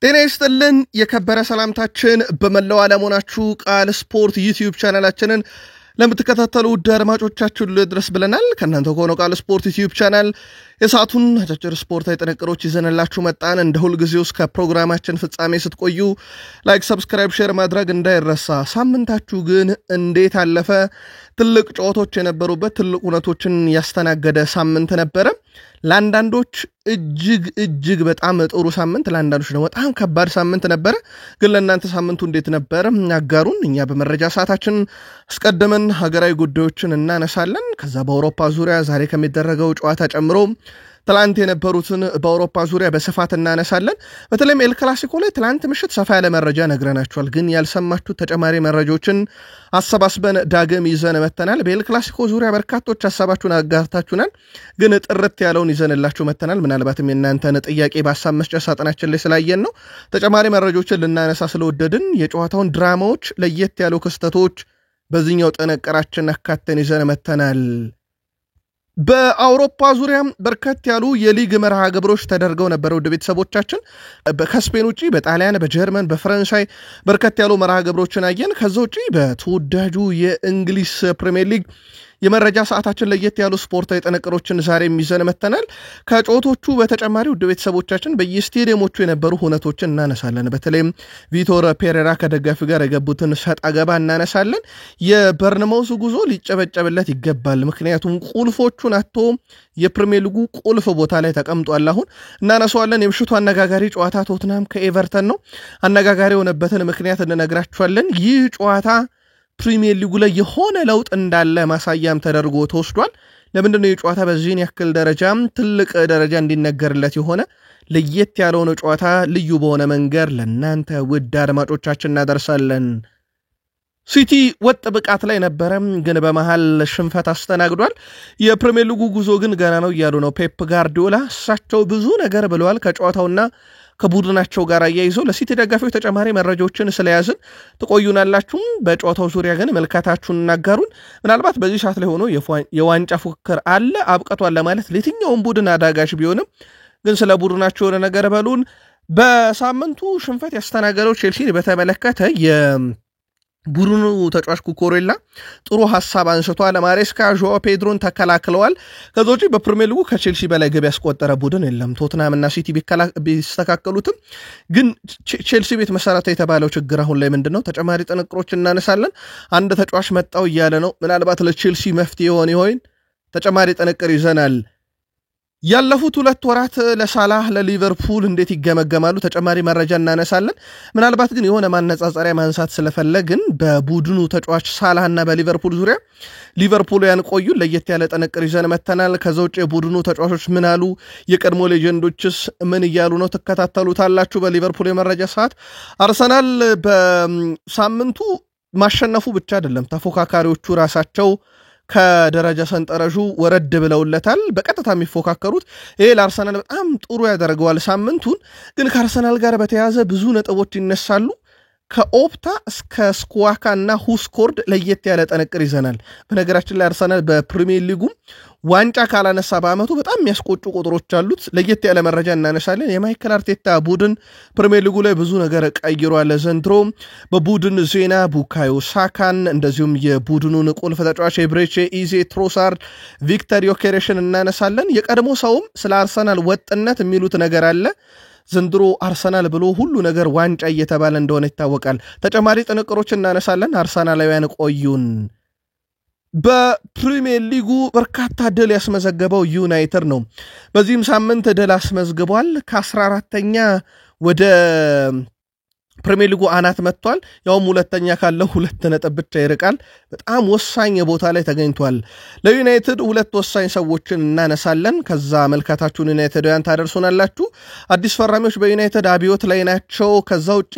ጤና ይስጥልን የከበረ ሰላምታችን በመላው ዓለም ሆናችሁ ቃል ስፖርት ዩቲዩብ ቻናላችንን ለምትከታተሉ አድማጮቻችን ድረስ ብለናል። ከናንተ ሆነው ቃል ስፖርት ዩቲዩብ ቻናል የሰዓቱን አጫጭር ስፖርታዊ ጥንቅሮች ይዘንላችሁ መጣን። እንደ ሁልጊዜው እስከ ፕሮግራማችን ፍጻሜ ስትቆዩ ላይክ፣ ሰብስክራይብ፣ ሼር ማድረግ እንዳይረሳ። ሳምንታችሁ ግን እንዴት አለፈ? ትልቅ ጨዋታዎች የነበሩበት ትልቅ ሁነቶችን ያስተናገደ ሳምንት ነበረ። ለአንዳንዶች እጅግ በጣም ጥሩ ሳምንት፣ ለአንዳንዶች ደግሞ በጣም ከባድ ሳምንት ነበረ። ግን ለእናንተ ሳምንቱ እንዴት ነበረ? አጋሩን። እኛ በመረጃ ሰዓታችን አስቀድመን ሀገራዊ ጉዳዮችን እናነሳለን። ከዛ በአውሮፓ ዙሪያ ዛሬ ከሚደረገው ጨዋታ ጨምሮ ትላንት የነበሩትን በአውሮፓ ዙሪያ በስፋት እናነሳለን። በተለይም ኤል ክላሲኮ ላይ ትላንት ምሽት ሰፋ ያለ መረጃ ነግረናችኋል። ግን ያልሰማችሁ ተጨማሪ መረጃዎችን አሰባስበን ዳግም ይዘን መተናል። በኤል ክላሲኮ ዙሪያ በርካቶች ሀሳባችሁን አጋርታችሁናል። ግን ጥርት ያለውን ይዘንላችሁ መተናል። ምናልባትም የእናንተን ጥያቄ በሀሳብ መስጫ ሳጥናችን ላይ ስላየን ነው። ተጨማሪ መረጃዎችን ልናነሳ ስለወደድን የጨዋታውን ድራማዎች፣ ለየት ያሉ ክስተቶች በዚህኛው ጥንቅራችን አካተን ይዘን መተናል። በአውሮፓ ዙሪያ በርከት ያሉ የሊግ መርሃ ግብሮች ተደርገው ነበር። ወደ ቤተሰቦቻችን ከስፔን ውጪ በጣሊያን፣ በጀርመን፣ በፈረንሳይ በርከት ያሉ መርሃ ግብሮችን አየን። ከዛ ውጪ በተወዳጁ የእንግሊዝ ፕሪሚየር ሊግ የመረጃ ሰዓታችን ለየት ያሉ ስፖርታዊ ጥንቅሮችን ዛሬ ይዘን መተናል። ከጨዋታዎቹ በተጨማሪ ወደ ቤተሰቦቻችን በየስቴዲየሞቹ የነበሩ ሁነቶችን እናነሳለን። በተለይም ቪቶር ፔሬራ ከደጋፊው ጋር የገቡትን ሰጣ ገባ እናነሳለን። የበርንማውዝ ጉዞ ሊጨበጨብለት ይገባል። ምክንያቱም ቁልፎቹን አጥቶ የፕሪሚየር ሊጉ ቁልፍ ቦታ ላይ ተቀምጧል። አሁን እናነሳዋለን። የምሽቱ አነጋጋሪ ጨዋታ ቶትናም ከኤቨርተን ነው። አነጋጋሪ የሆነበትን ምክንያት እንነግራችኋለን። ይህ ጨዋታ ፕሪሚየር ሊጉ ላይ የሆነ ለውጥ እንዳለ ማሳያም ተደርጎ ተወስዷል። ለምንድነው የጨዋታ በዚህን ያክል ደረጃም ትልቅ ደረጃ እንዲነገርለት የሆነ ለየት ያለውን ጨዋታ ልዩ በሆነ መንገድ ለእናንተ ውድ አድማጮቻችን እናደርሳለን። ሲቲ ወጥ ብቃት ላይ ነበረ፣ ግን በመሃል ሽንፈት አስተናግዷል። የፕሪሚየር ሊጉ ጉዞ ግን ገና ነው እያሉ ነው ፔፕ ጋርዲዮላ። እሳቸው ብዙ ነገር ብለዋል ከጨዋታውና ከቡድናቸው ጋር አያይዘው። ለሲቲ ደጋፊዎች ተጨማሪ መረጃዎችን ስለያዝን ትቆዩናላችሁ። በጨዋታው ዙሪያ ግን መልካታችሁን እናጋሩን። ምናልባት በዚህ ሰዓት ላይ ሆኖ የዋንጫ ፉክክር አለ አብቀቷል ለማለት ለየትኛውም ቡድን አዳጋች ቢሆንም ግን ስለ ቡድናቸው የሆነ ነገር በሉን። በሳምንቱ ሽንፈት ያስተናገደው ቼልሲን በተመለከተ ቡድኑ ተጫዋች ኩኩሬላ ጥሩ ሐሳብ አንስቷል። ማሬስካ ጆዋ ፔድሮን ተከላክለዋል። ከዛ ውጪ በፕሪሚየር ሊጉ ከቼልሲ በላይ ግብ ያስቆጠረ ቡድን የለም። ቶትናም እና ሲቲ ቢስተካከሉትም ግን ቼልሲ ቤት መሰረተ የተባለው ችግር አሁን ላይ ምንድነው? ተጨማሪ ጥንቅሮች እናነሳለን። አንድ ተጫዋች መጣው እያለ ነው። ምናልባት ለቼልሲ መፍትሄ ይሆን? ተጨማሪ ጥንቅር ይዘናል። ያለፉት 2 ወራት ለሳላህ ለሊቨርፑል እንዴት ይገመገማሉ? ተጨማሪ መረጃ እናነሳለን። ምናልባት ግን የሆነ ማነጻጸሪያ ማንሳት ስለፈለግን በቡድኑ ተጫዋች ሳላህና በሊቨርፑል ዙሪያ ሊቨርፑልያን ቆዩ ለየት ያለ ጥንቅር ይዘን መተናል። ከዛ ውጭ የቡድኑ ተጫዋቾች ምን አሉ? የቀድሞ ሌጀንዶችስ ምን እያሉ ነው? ተከታተሉታላችሁ በሊቨርፑል የመረጃ ሰዓት። አርሰናል በሳምንቱ ማሸነፉ ብቻ አይደለም፣ ተፎካካሪዎቹ ራሳቸው ከደረጃ ሰንጠረዡ ወረድ ብለውለታል። በቀጥታ የሚፎካከሩት ይሄ ለአርሰናል በጣም ጥሩ ያደርገዋል ሳምንቱን። ግን ከአርሰናል ጋር በተያያዘ ብዙ ነጥቦች ይነሳሉ። ከኦፕታ እስከ ስኳካ እና ሁስኮርድ ለየት ያለ ጥንቅር ይዘናል። በነገራችን ላይ አርሰናል በፕሪሚየር ሊጉ ዋንጫ ካላነሳ በአመቱ በጣም የሚያስቆጩ ቁጥሮች አሉት። ለየት ያለ መረጃ እናነሳለን። የማይክል አርቴታ ቡድን ፕሪሚየር ሊጉ ላይ ብዙ ነገር ቀይሯል ዘንድሮ። በቡድን ዜና ቡካዮ ሳካን እንደዚሁም የቡድኑን ቁልፍ ተጫዋች ኤብሬቼ ኢዜ፣ ትሮሳርድ፣ ቪክተር ዮኬሬሽን እናነሳለን። የቀድሞ ሰውም ስለ አርሰናል ወጥነት የሚሉት ነገር አለ። ዘንድሮ አርሰናል ብሎ ሁሉ ነገር ዋንጫ እየተባለ እንደሆነ ይታወቃል። ተጨማሪ ጥንቅሮች እናነሳለን። አርሰናላውያን ቆዩን። በፕሪሚየር ሊጉ በርካታ ድል ያስመዘገበው ዩናይትድ ነው። በዚህም ሳምንት ድል አስመዝግቧል። ከ14ኛ ወደ ፕሪሚየር ሊጉ አናት መጥቷል። ያውም ሁለተኛ ካለው 2 ነጥብ ብቻ ይርቃል። በጣም ወሳኝ ቦታ ላይ ተገኝቷል። ለዩናይትድ 2 ወሳኝ ሰዎችን እናነሳለን። ከዛ መልካታችሁን ዩናይትዳውያን ታደርሱናላችሁ። አዲስ ፈራሚዎች በዩናይትድ አብዮት ላይ ናቸው። ከዛ ውጪ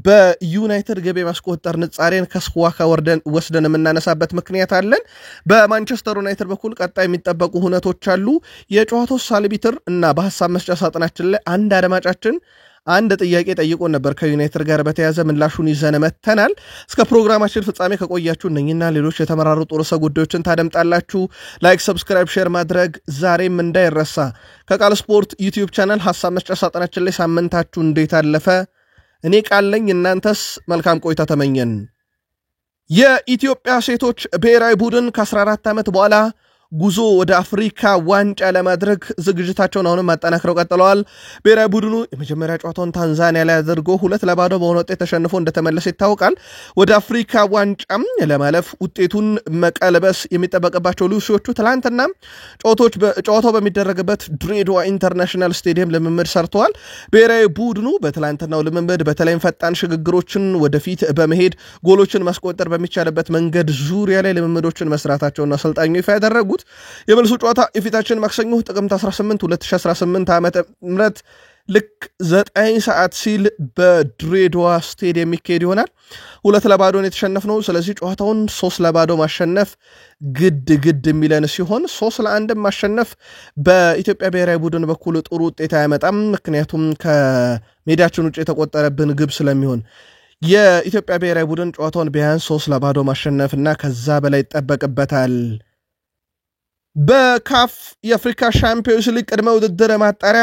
በዩናይትድ ገቢ ማስቆጠር ንጻሬን ከስኳካ ወስደን የምናነሳበት ምክንያት አለን። በማንቸስተር ዩናይትድ በኩል ቀጣይ የሚጠበቁ ሁነቶች አሉ። የጨዋታው ሳልቢትር እና በሐሳብ መስጫ ሳጥናችን ላይ አንድ አድማጫችን አንድ ጥያቄ ጠይቆን ነበር ከዩናይትድ ጋር በተያዘ ምላሹን ይዘን መተናል። እስከ ፕሮግራማችን ፍጻሜ ከቆያችሁ እነኝና ሌሎች የተመራረጡ ርዕሰ ጉዳዮችን ታደምጣላችሁ። ላይክ፣ ሰብስክራይብ፣ ሼር ማድረግ ዛሬም እንዳይረሳ። ከቃል ስፖርት ዩቲዩብ ቻናል ሐሳብ መስጫ ሳጥናችን ላይ ሳምንታችሁ እንዴት አለፈ? እኔ ቃለኝ እናንተስ መልካም ቆይታ ተመኘን። የኢትዮጵያ ሴቶች ብሔራዊ ቡድን ከ14 ዓመት በኋላ ጉዞ ወደ አፍሪካ ዋንጫ ለማድረግ ዝግጅታቸውን አሁንም ማጠናክረው ቀጥለዋል። ብሔራዊ ቡድኑ የመጀመሪያ ጨዋታውን ታንዛኒያ ላይ አድርጎ 2-0 በሆነ ውጤት ተሸንፎ እንደተመለሰ ይታወቃል። ወደ አፍሪካ ዋንጫም ለማለፍ ውጤቱን መቀልበስ የሚጠበቅባቸው ሉሲዎቹ ትላንትና ጨዋታው በሚደረግበት ድሬዳዋ ኢንተርናሽናል ስቴዲየም ልምምድ ሰርተዋል። ብሔራዊ ቡድኑ በትላንትናው ልምምድ በተለይም ፈጣን ሽግግሮችን ወደፊት በመሄድ ጎሎችን ማስቆጠር በሚቻልበት መንገድ ዙሪያ ላይ ልምምዶችን መስራታቸውና አሰልጣኙ ይፋ ያደረጉት የመልሱ ጨዋታ የፊታችን ማክሰኞ ጥቅምት 18 2018 ዓመተ ምህረት ልክ 9 ሰዓት ሲል በድሬዳዋ ስቴዲየም የሚካሄድ ይሆናል። 2-0 የተሸነፍነው። ስለዚህ ጨዋታውን 3-0 ማሸነፍ ግድ የሚለን ሲሆን 3-1 ማሸነፍ በኢትዮጵያ ብሔራዊ ቡድን በኩል ጥሩ ውጤት አያመጣም። ምክንያቱም ከሜዳችን ውጭ የተቆጠረብን ግብ ስለሚሆን የኢትዮጵያ ብሔራዊ ቡድን ጨዋታውን ቢያንስ 3-0 ማሸነፍና ከዛ በላይ ይጠበቅበታል። በካፍ የአፍሪካ ሻምፒዮንስ ሊግ ቅድመ ውድድር ማጣሪያ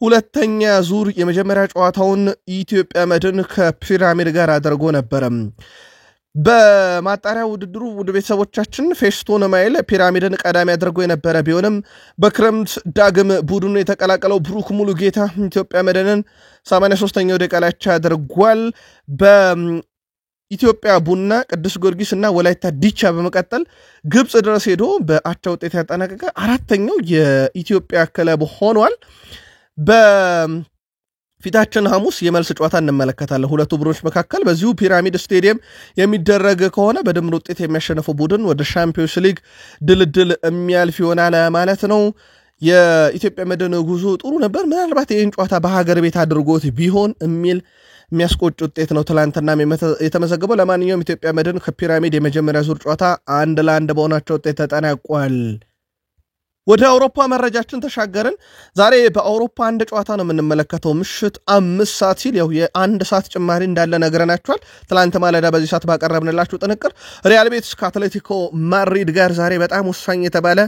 ሁለተኛ ዙር የመጀመሪያ ጨዋታውን ኢትዮጵያ መድን ከፒራሚድ ጋር አድርጎ ነበር። በማጣሪያ ውድድሩ ውድ ቤተሰቦቻችን ፌስቶን ማይል ፒራሚድን ቀዳሚ አድርጎ የነበረ ቢሆንም በክረምት ዳግም ቡድኑ የተቀላቀለው ብሩክ ሙሉ ጌታ ኢትዮጵያ መድንን 83ኛው ደቂቃ ላይ አድርጓል። ኢትዮጵያ ቡና፣ ቅዱስ ጊዮርጊስ እና ወላይታ ዲቻ በመቀጠል ግብጽ ድረስ ሄዶ በአቻ ውጤት ያጠናቀቀ አራተኛው የኢትዮጵያ ክለብ ሆኗል። በፊታችን ሐሙስ የመልስ ጨዋታ እንመለከታለን ሁለቱ ቡድኖች መካከል። በዚሁ ፒራሚድ ስቴዲየም የሚደረግ ከሆነ በድምር ውጤት የሚያሸንፈው ቡድን ወደ ሻምፒዮንስ ሊግ ድልድል የሚያልፍ ይሆናል ማለት ነው። የኢትዮጵያ መድን ጉዞ ጥሩ ነበር። ምናልባት ይህን ጨዋታ በሀገር ቤት አድርጎት ቢሆን የሚል የሚያስቆጭ ውጤት ነው ትላንትና የተመዘገበው። ለማንኛውም ኢትዮጵያ መድን ከፒራሚድ የመጀመሪያ ዙር ጨዋታ 1-1 በሆናቸው ውጤት ተጠናቋል። ወደ አውሮፓ መረጃችን ተሻገርን። ዛሬ በአውሮፓ አንድ ጨዋታ ነው የምንመለከተው። ምሽት 5 ሰዓት ሲል ያው የአንድ ሰዓት ጭማሪ እንዳለ ነግረናችኋል። ትላንት ማለዳ በዚህ ሰዓት ባቀረብንላችሁ ጥንቅር ሪያል ቤቲስ ከአትሌቲኮ ማድሪድ ጋር ዛሬ በጣም ወሳኝ የተባለ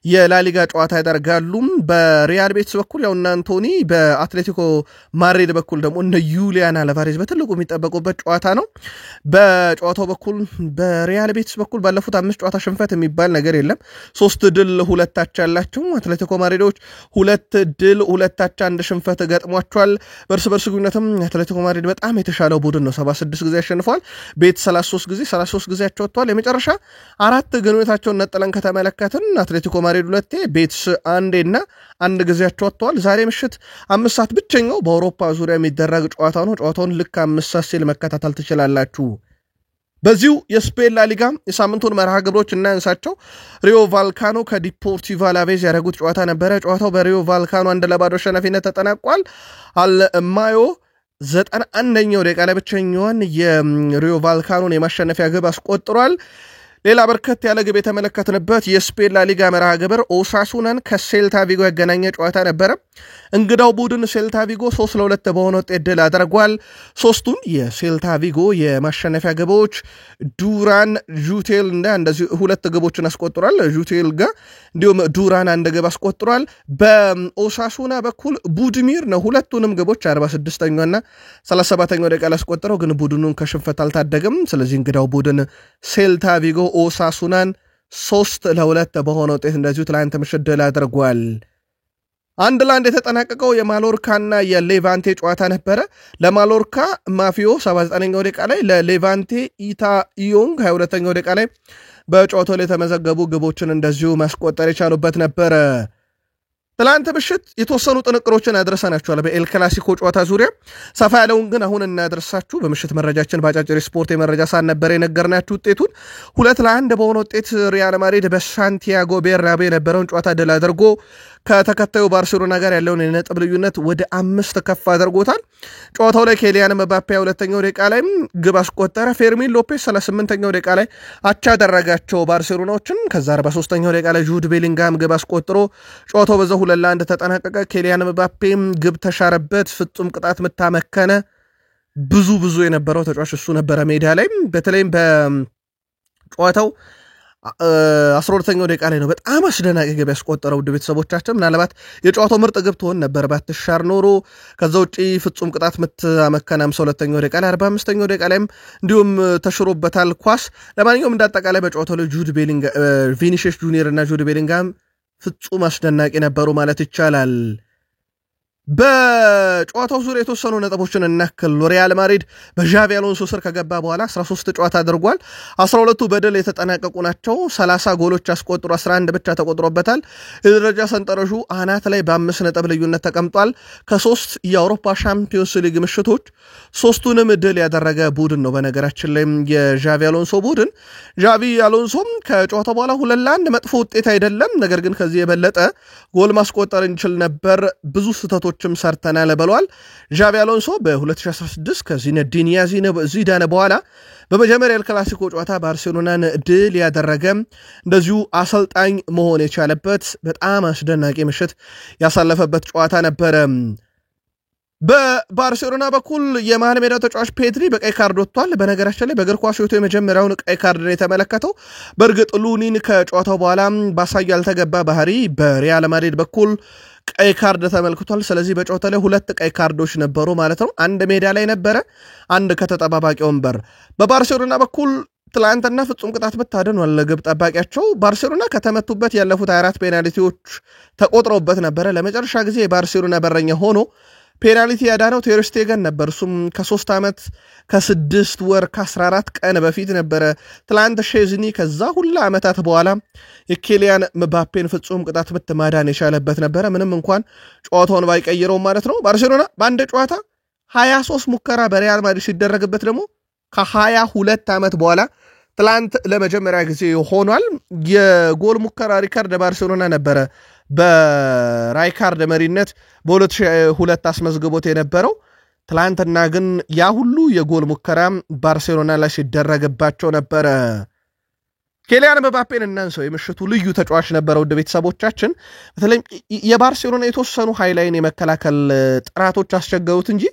የላሊጋ ጨዋታ ያደርጋሉ። በሪያል ቤቲስ በኩል ያው እነ አንቶኒ፣ በአትሌቲኮ ማድሪድ በኩል ደግሞ እነ ዩሊያን አልቫሬዝ በትልቁ የሚጠበቁበት ጨዋታ ነው። በጨዋታው በኩል በሪያል ቤቲስ በኩል ባለፉት 5 ጨዋታ ሽንፈት የሚባል ነገር የለም። 3 ድል 2 አቻ ያላቸው አትሌቲኮ ማድሪዶች 2 ድል 2 አቻ 1 ሽንፈት ገጥሟቸዋል። በእርስ በርስ ግንኙነትም አትሌቲኮ ማድሪድ በጣም የተሻለው ቡድን ነው። 76 ጊዜ ያሸንፈዋል። ቤት 33 ጊዜ ያቸወጥቷል። የመጨረሻ 4 ግንኙነታቸውን ነጥለን ከተመለከትን አትሌቲኮ ማድሪድ 2 ቤትስ 1 እና 1 ጊዜ ያቸወጥቷል። ዛሬ ምሽት 5 ሰዓት ብቸኛው በአውሮፓ ዙሪያ የሚደረግ ጨዋታ ነው። ጨዋታውን ልክ 5 ሰዓት ሲል መከታተል ትችላላችሁ። በዚሁ የስፔን ላሊጋ የሳምንቱን መርሃ ግብሮች እናንሳቸው። ሪዮ ቫልካኖ ከዲፖርቲቮ አላቬዝ ያደረጉት ጨዋታ ነበረ። ጨዋታው በሪዮ ቫልካኖ 1-0 አሸናፊነት ተጠናቋል። አልማዮ 91ኛው ደቂቃ ላይ ብቸኛዋን የሪዮ ቫልካኖን የማሸነፊያ ግብ አስቆጥሯል። ሌላ በርከት ያለ ግብ የተመለከትንበት የስፔን ላሊጋ መርሃ ግብር ኦሳሱናን ከሴልታ ቪጎ ያገናኘ ጨዋታ ነበረ። እንግዳው ቡድን ሴልታ ቪጎ 3-2 በሆነ ውጤት ድል አድርጓል። ሶስቱን የሴልታ ቪጎ የማሸነፊያ ግቦች ዱራን፣ ጁቴል እና እንደዚህ 2 ግቦችን አስቆጥሯል። ጁቴል ጋር እንዲሁም ዱራን 1 ግብ አስቆጥሯል። በኦሳሱና በኩል ቡድሚር ነው ሁለቱንም ግቦች 46ኛውና 37ኛው ደቂቃ ላይ አስቆጥረው፣ ግን ቡድኑን ከሽንፈት አልታደገም። ስለዚህ እንግዳው ቡድን ሴልታ ቪጎ ኦሳሱናን 3-2 በሆነ ውጤት እንደዚሁ ትላንት ምሽት ድል አድርጓል። 1-1 የተጠናቀቀው የማሎርካና የሌቫንቴ ጨዋታ ነበረ። ለማሎርካ ማፊዮ 79ኛው ደቂቃ ላይ፣ ለሌቫንቴ ኢታ ኢዮንግ 22ኛው ደቂቃ ላይ በጨዋታው ላይ የተመዘገቡ ግቦችን እንደዚሁ ማስቆጠር የቻሉበት ነበረ። ትላንት ምሽት የተወሰኑ ጥንቅሮችን አድርሰናችኋል በኤል ክላሲኮ ጨዋታ ዙሪያ። ሰፋ ያለውን ግን አሁን እናደርሳችሁ። በምሽት መረጃችን በአጫጭር ስፖርት የመረጃ ሳን ነበር የነገርናችሁ። ውጤቱን 2-1 በሆነ ውጤት ሪያል ማድሪድ በሳንቲያጎ ቤርናቤ የነበረውን ጨዋታ ድል አድርጎ ከተከታዩ ባርሴሎና ጋር ያለውን የነጥብ ልዩነት ወደ 5 ከፍ አድርጎታል። ጨዋታው ላይ ኬሊያን መባፔ 2ኛው ደቂቃ ላይ ግብ አስቆጠረ። ፌርሚን ሎፔስ 38ኛው ደቂቃ ላይ አቻ ያደረጋቸው ባርሴሎናዎችን። ከዛ 43ኛው ደቂቃ ላይ ጁድ ቤሊንጋም ግብ አስቆጥሮ ጨዋታው በዛው 2-1 ተጠናቀቀ። ኬሊያን ምባፔም ግብ ተሻረበት፣ ፍጹም ቅጣት መታመከነ። ብዙ የነበረው ተጫዋች እሱ ነበረ ሜዳ ላይ በተለይም በጨዋታው 12ኛው ደቂቃ ላይ ነው በጣም አስደናቂ ግብ ያስቆጠረው። ውድ ቤተሰቦቻችን ምናልባት የጨዋታው ምርጥ ግብ ትሆን ነበር ባትሻር ኖሮ። ከዛ ውጪ ፍጹም ቅጣት ምት አመከነ 52ኛው ደቂቃ ላይ፣ 45ኛው ደቂቃ ላይም እንዲሁም ተሽሮበታል ኳስ። ለማንኛውም እንዳጠቃላይ በጨዋታው ላይ ቪኒሺየስ ጁኒየር እና ጁድ ቤሊንጋም ፍጹም አስደናቂ ነበሩ ማለት ይቻላል። በጨዋታው ዙሪያ የተወሰኑ ነጥቦችን እናክል። ሪያል ማድሪድ በዣቪ አሎንሶ ስር ከገባ በኋላ 13 ጨዋታ አድርጓል። 12ቱ በድል የተጠናቀቁ ናቸው። 30 ጎሎች አስቆጥሮ 11 ብቻ ተቆጥሮበታል። የደረጃ ሰንጠረዡ አናት ላይ በ5 ነጥብ ልዩነት ተቀምጧል። ከ3 የአውሮፓ ሻምፒዮንስ ሊግ ምሽቶች 3ቱንም ድል ያደረገ ቡድን ነው። በነገራችን ላይ የዣቪ አሎንሶ ቡድን ዣቪ አሎንሶም ከጨዋታው በኋላ 2-1 መጥፎ ውጤት አይደለም፣ ነገር ግን ከዚህ የበለጠ ጎል ማስቆጠር እንችል ነበር፣ ብዙ ስህተቶች ሰርተናል ብለዋል። ዣቪ አሎንሶ በ2016 ከዚነዲን ዚዳን በኋላ በመጀመሪያ ኤል ክላሲኮ ጨዋታ ባርሴሎናን ድል ያደረገ እንደዚሁ አሰልጣኝ መሆን የቻለበት በጣም አስደናቂ ምሽት ያሳለፈበት ጨዋታ ነበረ። በባርሴሎና በኩል የመሃል ሜዳ ተጫዋች ፔድሪ በቀይ ካርድ ወጥቷል። በነገራችን ላይ በእግር ኳስ ሕይወቱ የመጀመሪያውን ቀይ ካርድ ነው የተመለከተው። በእርግጥ ሉኒን ከጨዋታው በኋላ ባሳዩ ያልተገባ ባህሪ በሪያል ማድሪድ በኩል ቀይ ካርድ ተመልክቷል። ስለዚህ በጨዋታው ላይ 2 ቀይ ካርዶች ነበሩ ማለት ነው። አንድ ሜዳ ላይ ነበረ፣ አንድ ከተጠባባቂ ወንበር። በባርሴሎና በኩል ትላንትና ፍጹም ቅጣት ብታደኗል ግብ ጠባቂያቸው። ባርሴሎና ከተመቱበት ያለፉት 24 ፔናልቲዎች ተቆጥረውበት ነበረ። ለመጨረሻ ጊዜ የባርሴሎና በረኛ ሆኖ ፔናልቲ ያዳነው ቴር ስቴገን ነበር። እሱም ከ3 ዓመት ከ6 ወር ከ14 ቀን በፊት ነበረ። ትላንት ሼዝኒ ከዛ ሁላ ዓመታት በኋላ የኬሊያን ምባፔን ፍጹም ቅጣት ምት ማዳን የቻለበት ነበረ፣ ምንም እንኳን ጨዋታውን ባይቀይረውም ማለት ነው። ባርሴሎና በአንድ ጨዋታ 23 ሙከራ በሪያል ማድሪድ ሲደረግበት ደግሞ ከ22 ዓመት በኋላ ትላንት ለመጀመሪያ ጊዜ ሆኗል። የጎል ሙከራ ሪካርድ ባርሴሎና ነበረ በራይካርድ መሪነት በ2002 አስመዝግቦት የነበረው። ትላንትና ግን ያ ሁሉ የጎል ሙከራ ባርሴሎና ላይ ሲደረግባቸው ነበረ። ኬሊያን ምባፔን እናንሰው፣ የምሽቱ ልዩ ተጫዋች ነበረ። ውድ ቤተሰቦቻችን በተለይም የባርሴሎና የተወሰኑ ሃይላይን የመከላከል ጥራቶች አስቸገሩት እንጂ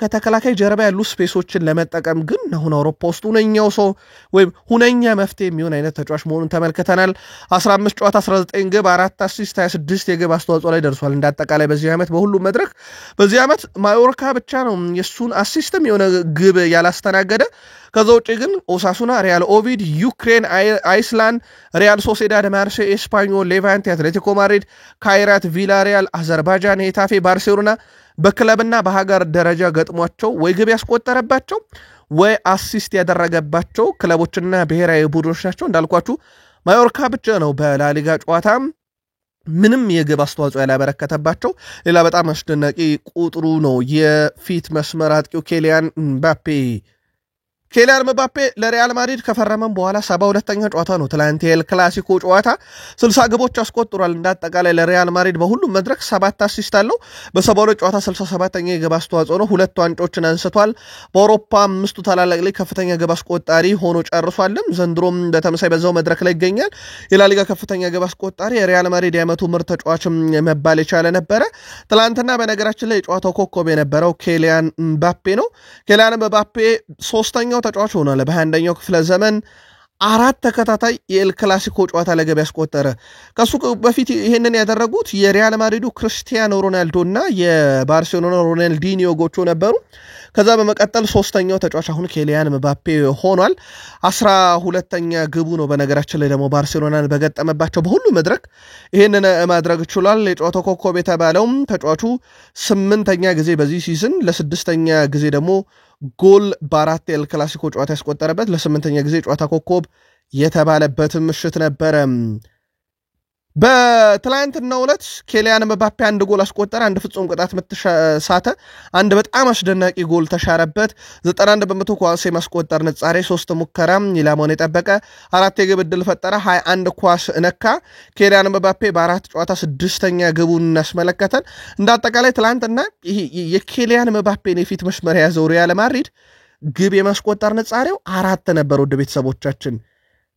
ከተከላካይ ጀርባ ያሉ ስፔሶችን ለመጠቀም ግን አሁን አውሮፓ ውስጥ ሁነኛው ሰው ወይም ሁነኛ መፍትሄ የሚሆን አይነት ተጫዋች መሆኑን ተመልክተናል። 15 ጨዋታ 19 ግብ 4 አሲስት 26 የግብ አስተዋጽኦ ላይ ደርሷል። እንዳጠቃላይ በዚህ ዓመት በሁሉም መድረክ በዚህ ዓመት ማዮርካ ብቻ ነው የሱን አሲስትም የሆነ ግብ ያላስተናገደ። ከዛ ውጭ ግን ኦሳሱና፣ ሪያል ኦቪድ፣ ዩክሬን፣ አይስላንድ፣ ሪያል ሶሴዳድ፣ ማርሴይ፣ ኤስፓኞል፣ ሌቫንቴ፣ አትሌቲኮ ማድሪድ፣ ካይራት፣ ቪላሪያል፣ አዘርባይጃን፣ ሄታፌ፣ ባርሴሎና በክለብና በሀገር ደረጃ ገጥሟቸው ወይ ግብ ያስቆጠረባቸው ወይ አሲስት ያደረገባቸው ክለቦችና ብሔራዊ ቡድኖች ናቸው። እንዳልኳችሁ ማዮርካ ብቻ ነው በላሊጋ ጨዋታ ምንም የግብ አስተዋጽኦ ያላበረከተባቸው። ሌላ በጣም አስደናቂ ቁጥሩ ነው የፊት መስመር አጥቂው ኬሊያን ምባፔ ለሪያል ማድሪድ ከፈረመም በኋላ 72ኛ ጨዋታ ነው ትላንት የኤል ክላሲኮ ጨዋታ። 60 ግቦች አስቆጥሯል። እንዳጠቃላይ ለሪያል ማድሪድ በሁሉም መድረክ 7 አሲስት አለው። በ72 ጨዋታ 67ኛ የግብ አስተዋጽኦ ነው። 2 ዋንጫዎችን አንስቷል። በአውሮፓ 5ቱ ታላላቅ ላይ ከፍተኛ ግብ አስቆጣሪ ሆኖ ጨርሷልም። ዘንድሮም በተመሳይ በዛው መድረክ ላይ ይገኛል። የላሊጋ ከፍተኛ ግብ አስቆጣሪ፣ የሪያል ማድሪድ የዓመቱ ምርጥ ተጫዋችም መባል የቻለ ነበረ። ትላንትና በነገራችን ላይ የጨዋታው ኮከብ የነበረው ኬሊያን ምባፔ ነው። ኬሊያን ምባፔ 3ኛው ተጫዋች ሆኗል በ21ኛው ክፍለ ዘመን 4 ተከታታይ የኤል ክላሲኮ ጨዋታ ለግብ ያስቆጠረ። ከሱ በፊት ይሄንን ያደረጉት የሪያል ማድሪዱ ክርስቲያኖ ሮናልዶ እና የባርሴሎና ሮናልዲኒዮ ጎቾ ነበሩ። ከዛ በመቀጠል 3ኛው ተጫዋች አሁን ኬሊያን ምባፔ ሆኗል። 12ኛ ግቡ ነው። በነገራችን ላይ ደግሞ ባርሴሎናን በገጠመባቸው በሁሉ መድረክ ይሄንን ማድረግ ችሏል። የጨዋታው ኮከብ የተባለውም ተጫዋቹ 8ኛ ጊዜ በዚህ ሲዝን፣ ለ6ኛ ጊዜ ደግሞ ጎል በ4 ኤል ክላሲኮ ጨዋታ ያስቆጠረበት፣ ለ8ኛ ጊዜ ጨዋታ ኮከብ የተባለበት ምሽት ነበረ። በትላንትናው ዕለት ኬሊያን ምባፔ 1 ጎል አስቆጠረ፣ 1 ፍጹም ቅጣት ምት ሳተ፣ 1 በጣም አስደናቂ ጎል ተሻረበት፣ 91% ኳስ የማስቆጠር ንጻሬ፣ 3 ሙከራ ኢላማውን የጠበቀ፣ 4 የግብ ዕድል ፈጠረ፣ 21 ኳስ ነካ። ኬሊያን ምባፔ በ4 ጨዋታ 6ኛ ግቡን እናስመለከተን። እንዳጠቃላይ ትላንትና ይሄ የኬሊያን ምባፔን የፊት መስመር የያዘው ሪያል ማድሪድ ግብ የማስቆጠር ንጻሬው 4 ነበር። ወደ ቤተሰቦቻችን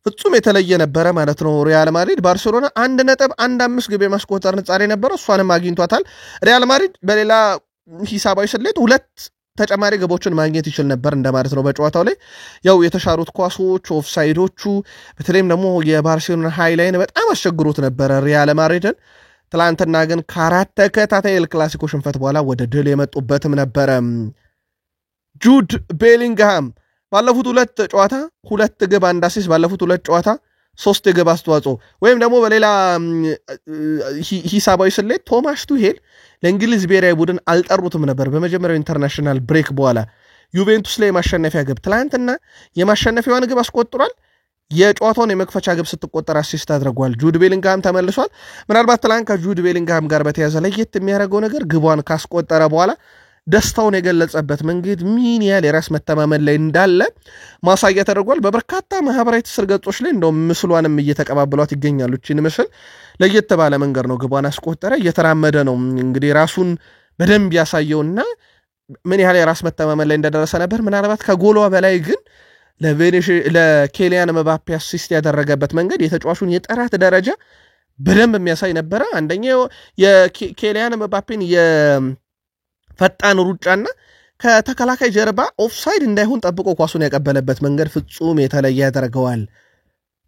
ፍጹም የተለየ ነበረ ማለት ነው። ሪያል ማድሪድ ባርሴሎና 1.15 ግብ የማስቆጠር ንጻሬ ነበረ፣ እሷንም አግኝቷታል። ሪያል ማድሪድ በሌላ ሂሳባዊ ስሌት 2 ተጨማሪ ግቦችን ማግኘት ይችል ነበር እንደማለት ነው በጨዋታው ላይ። ያው የተሻሩት ኳሶች ኦፍሳይዶቹ በተለይም ደግሞ የባርሴሎና ሃይላይን በጣም አስቸግሮት ነበረ ሪያል ማድሪድን። ትላንትና ግን ከ4 ተከታታይ ኤል ክላሲኮ ሽንፈት በኋላ ወደ ድል የመጡበትም ነበረ። ጁድ ቤሊንግሃም ባለፉት 2 ጨዋታ 2 ግብ 1 አሲስት፣ ባለፉት 2 ጨዋታ 3 ግብ አስተዋጽኦ። ወይም ደግሞ በሌላ ሂሳባዊ ስሌት ቶማስ ቱሄል ለእንግሊዝ ብሔራዊ ቡድን አልጠሩትም ነበር በመጀመሪያው ኢንተርናሽናል ብሬክ በኋላ ዩቬንቱስ ላይ የማሸነፊያ ግብ ትላንትና የማሸነፊያዋን ግብ አስቆጥሯል። የጨዋታውን የመክፈቻ ግብ ስትቆጠር አሲስት አድርጓል። ጁድ ቤሊንግሃም ተመልሷል። ምናልባት ትላንት ከጁድ ቤሊንግሃም ጋር በተያዘ ለየት የሚያደርገው ነገር ግቧን ካስቆጠረ በኋላ ደስታውን የገለጸበት መንገድ ምን ያህል የራስ መተማመን ላይ እንዳለ ማሳያ ተደርጓል። በበርካታ ማህበራዊ ትስስር ገጾች ላይ እንደውም ምስሏንም እየተቀባበሏት ይገኛሉ። እቺን ምስል ለየት ባለ መንገድ ነው ግቧን አስቆጠረ፣ እየተራመደ ነው እንግዲህ ራሱን በደንብ ያሳየውና ምን ያህል የራስ መተማመን ላይ እንደደረሰ ነበር። ምናልባት ከጎሏ በላይ ግን ለኬሊያን መባፔ አሲስት ያደረገበት መንገድ የተጫዋቹን የጥራት ደረጃ በደንብ የሚያሳይ ነበረ። አንደኛው የኬሊያን መባፔን ፈጣን ሩጫና ከተከላካይ ጀርባ ኦፍሳይድ እንዳይሆን ጠብቆ ኳሱን ያቀበለበት መንገድ ፍጹም የተለየ ያደርገዋል።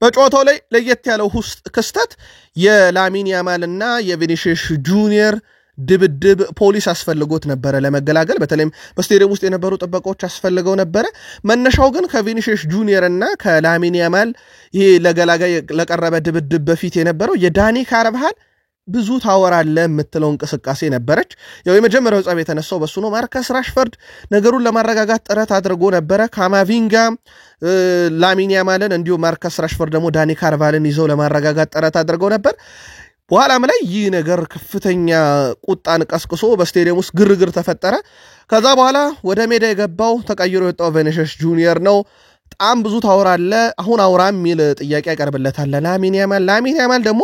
በጨዋታው ላይ ለየት ያለው ክስተት የላሚን ያማልና የቪኒሺየስ ጁኒየር ድብድብ ፖሊስ አስፈልጎት ነበረ ለመገላገል። በተለይም በስቴዲየም ውስጥ የነበሩ ጥበቆች አስፈልገው ነበረ። መነሻው ግን ከቪኒሺየስ ጁኒየር እና ከላሚን ያማል ይሄ ለገላጋይ ለቀረበ ድብድብ በፊት የነበረው የዳኒ ካርቫሃል ብዙ ታወራለ የምትለው እንቅስቃሴ ነበረች። ያው የመጀመሪያው ጸብ የተነሳው በሱ ነው። ማርከስ ራሽፈርድ ነገሩን ለማረጋጋት ጥረት አድርጎ ነበረ። ካማቪንጋ ላሚን ያማልን እንዲሁ ማርከስ ራሽፈርድ ደግሞ ዳኒ ካርቫልን ይዘው ለማረጋጋት ጥረት አድርገው ነበር። በኋላም ላይ ይህ ነገር ከፍተኛ ቁጣን ቀስቅሶ በስቴዲየም ውስጥ ግርግር ተፈጠረ። ከዛ በኋላ ወደ ሜዳ የገባው ተቀይሮ የወጣው ቪኒሺየስ ጁኒየር ነው። በጣም ብዙ ታወራለ አሁን አውራ የሚል ጥያቄ ያቀርብለታል ላሚን ያማል ደግሞ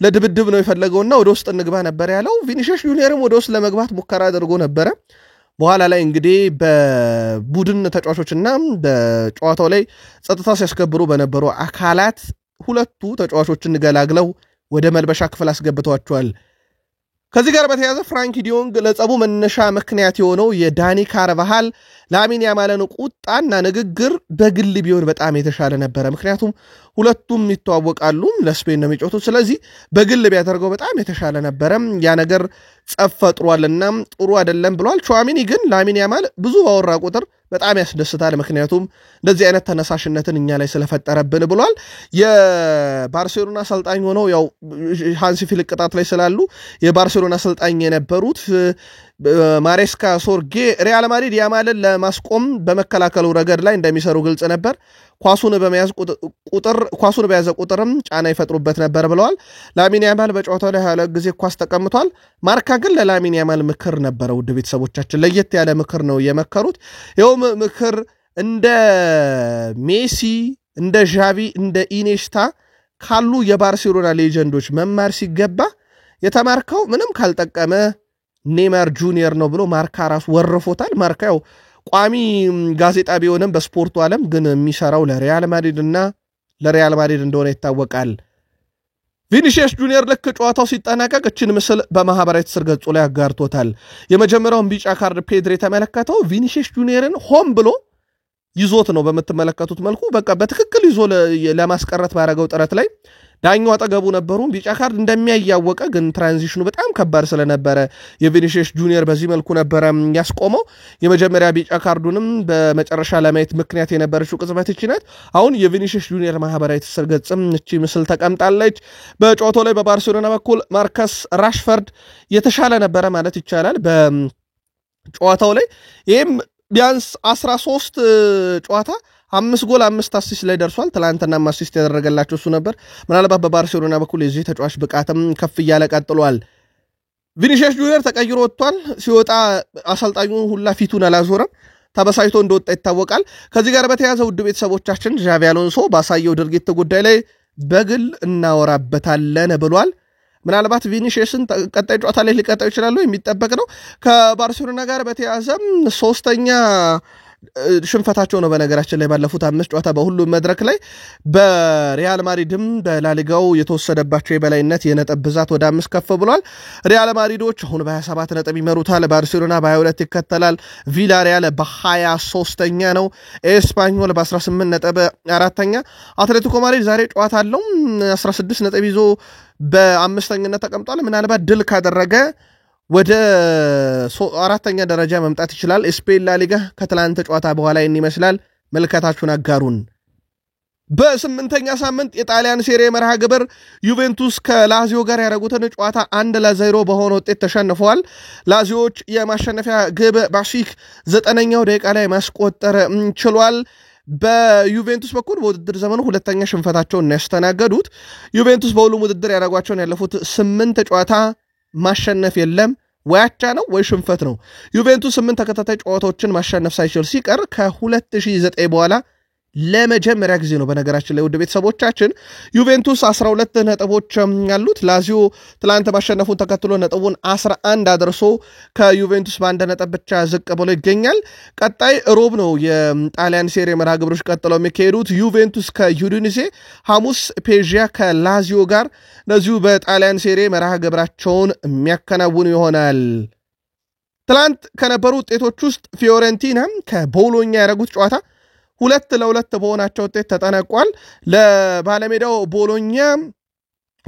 ለድብድብ ነው የፈለገውና ወደ ውስጥ እንግባ ነበር ያለው። ቪኒሺየስ ጁኒየርም ወደ ውስጥ ለመግባት ሙከራ አድርጎ ነበረ። በኋላ ላይ እንግዲህ በቡድን ተጫዋቾችና በጨዋታው ላይ ጸጥታ ሲያስከብሩ በነበሩ አካላት ሁለቱ ተጫዋቾችን ገላግለው ወደ መልበሻ ክፍል አስገብተዋቸዋል። ከዚህ ጋር በተያያዘ ፍራንኪ ዲዮንግ ለጸቡ መነሻ ምክንያት የሆነው የዳኒ ካርቫሃል ላሚን ያማልን ቁጣና ንግግር በግል ቢሆን በጣም የተሻለ ነበረ። ምክንያቱም ሁለቱም ይተዋወቃሉ፣ ለስፔን ነው የሚጫወቱት። ስለዚህ በግል ቢያደርገው በጣም የተሻለ ነበረ። ያ ነገር ጸብ ፈጥሯልና ጥሩ አይደለም ብሏል። ቹዋሚኒ ግን ላሚን ያማል ብዙ ባወራ ቁጥር በጣም ያስደስታል፣ ምክንያቱም እንደዚህ አይነት ተነሳሽነትን እኛ ላይ ስለፈጠረብን ብሏል። የባርሴሎና አሰልጣኝ ሆነው ያው ሃንሲ ፍሊክ ቅጣት ላይ ስላሉ የባርሴሎና አሰልጣኝ የነበሩት ማሬስካ ሶርጌ ሪያል ማድሪድ ያማልን ለማስቆም በመከላከሉ ረገድ ላይ እንደሚሰሩ ግልጽ ነበር። ኳሱን በያዘ ቁጥርም ጫና ይፈጥሩበት ነበር ብለዋል። ላሚን ያማል በጨዋታው ላይ 22 ጊዜ ኳስ ተቀምቷል። ማርካ ግን ለላሚን ያማል ምክር ነበረ። ውድ ቤተሰቦቻችን ለየት ያለ ምክር ነው የመከሩት። ይኸውም ምክር እንደ ሜሲ፣ እንደ ዣቪ፣ እንደ ኢኔስታ ካሉ የባርሴሎና ሌጀንዶች መማር ሲገባ የተማርከው ምንም ካልጠቀመ ኔይማር ጁኒየር ነው ብሎ ማርካ ራሱ ወርፎታል። ማርካ ያው ቋሚ ጋዜጣ ቢሆንም በስፖርቱ ዓለም ግን የሚሰራው ለሪያል ማድሪድ እንደሆነ ይታወቃል። ቪኒሺየስ ጁኒየር ልክ ጨዋታው ሲጠናቀቅ እችን ምስል በማህበራዊ ትስስር ገጹ ላይ አጋርቶታል። የመጀመሪያውን ቢጫ ካርድ ፔድሪ የተመለከተው ቪኒሺየስ ጁኒየርን ሆን ብሎ ይዞት ነው። በምትመለከቱት መልኩ በቃ በትክክል ይዞ ለማስቀረት ባረገው ጥረት ላይ ዳኛው አጠገቡ ነበሩ። ቢጫ ካርድ እንደሚያያወቀ ግን ትራንዚሽኑ በጣም ከባድ ስለነበረ የቪኒሺየስ ጁኒየር በዚህ መልኩ ነበረ ያስቆመው። የመጀመሪያ ቢጫ ካርዱንም በመጨረሻ ለማየት ምክንያት የነበረችው ቅጽበት እቺ ናት። አሁን የቪኒሺየስ ጁኒየር ማህበራዊ ትስስር ገጽም እቺ ምስል ተቀምጣለች። በጨዋታው ላይ በባርሴሎና በኩል ማርከስ ራሽፈርድ የተሻለ ነበረ ማለት ይቻላል በጨዋታው ላይ። ይህም ቢያንስ 13 ጨዋታ 5 ጎል 5 አሲስት ላይ ደርሷል። ትላንትና አሲስት ያደረገላቸው እሱ ነበር። ምናልባት በባርሴሎና በኩል የዚህ ተጫዋች ብቃትም ከፍ እያለ ቀጥሏል። ቪኒሺየስ ጁኒየር ተቀይሮ ወጥቷል። ሲወጣ አሰልጣኙ ሁላ ፊቱን አላዞረም፣ ተበሳጭቶ እንደወጣ ይታወቃል። ከዚህ ጋር በተያያዘ ውድ ቤተሰቦቻችን ዣቪ አሎንሶ ባሳየው ድርጊት ጉዳይ ላይ በግል እናወራበታለን ብሏል። ምናልባት ቪኒሺየስን ቀጣይ ጨዋታ ላይ ሊቀጣው ይችላሉ የሚጠበቅ ነው። ከባርሴሎና ጋር በተያያዘ ሶስተኛ ሽንፈታቸው ነው በነገራችን ላይ ባለፉት 5 ጨዋታ በሁሉም መድረክ ላይ በሪያል ማድሪድም በላሊጋው የተወሰደባቸው የበላይነት የነጥብ ብዛት ወደ 5 ከፍ ብሏል። ሪያል ማድሪዶች አሁን በ27 ነጥብ ይመሩታል። ባርሴሎና በ22 ይከተላል። ቪላሪያል በ23ኛ ነው። ኤስፓኞል በ18 ነጥብ 4ኛ። አትሌቲኮ ማድሪድ ዛሬ ጨዋታ አለው 16 ነጥብ ይዞ በአምስተኝነት ተቀምጧል። ምናልባት ድል ካደረገ ወደ 4ኛ ደረጃ መምጣት ይችላል። ስፔን ላሊጋ ከትላንት ጨዋታ በኋላ ይመስላል። መልከታችሁን አጋሩን። በ8ኛ ሳምንት የጣሊያን ሴሪ መርሃ ግብር ዩቬንቱስ ከላዚዮ ጋር ያደረጉትን ጨዋታ 1-0 በሆነ ውጤት ተሸንፈዋል። ላዚዮዎች የማሸነፊያ ግብ ባሺክ 9ኛው ደቂቃ ላይ ማስቆጠር ችሏል። በዩቬንቱስ በኩል በውድድር ዘመኑ 2ኛ ሽንፈታቸውን ያስተናገዱት ዩቬንቱስ በሁሉም ውድድር ያደረጓቸውን ያለፉት 8 ጨዋታ ማሸነፍ የለም ወይ አቻ ነው ወይ ሽንፈት ነው። ዩቬንቱስ 8 ተከታታይ ጨዋታዎችን ማሸነፍ ሳይችል ሲቀር ከ2009 በኋላ ለመጀመሪያ ጊዜ ነው። በነገራችን ላይ ውድ ቤተሰቦቻችን ዩቬንቱስ 12 ነጥቦች ያሉት፣ ላዚዮ ትላንት ማሸነፉን ተከትሎ ነጥቡን 11 አድርሶ ከዩቬንቱስ በአንድ ነጥብ ብቻ ዝቅ ብሎ ይገኛል። ቀጣይ ሮብ ነው የጣሊያን ሴሪ መርሃ ግብሮች ቀጥለው የሚካሄዱት። ዩቬንቱስ ከዩዲኒዜ፣ ሐሙስ ፔዥያ ከላዚዮ ጋር ለዚሁ በጣሊያን ሴሪ መርሃ ግብራቸውን የሚያከናውኑ ይሆናል። ትላንት ከነበሩ ውጤቶች ውስጥ ፊዮረንቲና ከቦሎኛ ያደረጉት ጨዋታ 2-2 በሆናቸው ውጤት ተጠናቋል። ለባለሜዳው ቦሎኛ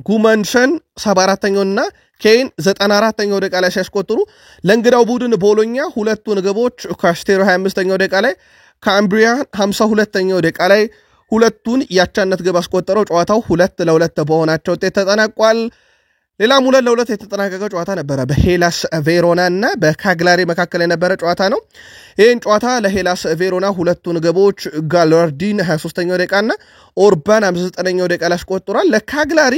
ጉመንሰን 74ኛውና ኬን 94ኛው ደቂቃ ላይ ሲያስቆጥሩ፣ ለእንግዳው ቡድን ቦሎኛ ሁለቱን ግቦች ካስቴሮ 25ኛው ደቂቃ ላይ ካምብሪያ 52ኛው ደቂቃ ላይ ሁለቱን ያቻነት ግብ አስቆጠረው። ጨዋታው 2-2 በሆናቸው ውጤት ተጠናቋል። ሌላም 2-2 የተጠናቀቀ ጨዋታ ነበረ በሄላስ ቬሮና እና በካግላሪ መካከል የነበረ ጨዋታ ነው። ይህን ጨዋታ ለሄላስ ቬሮና ሁለቱን ግቦች ጋሎርዲን 23ኛው ደቂቃ እና ኦርባን 59ኛው ደቂቃ ላይ አስቆጥሯል። ለካግላሪ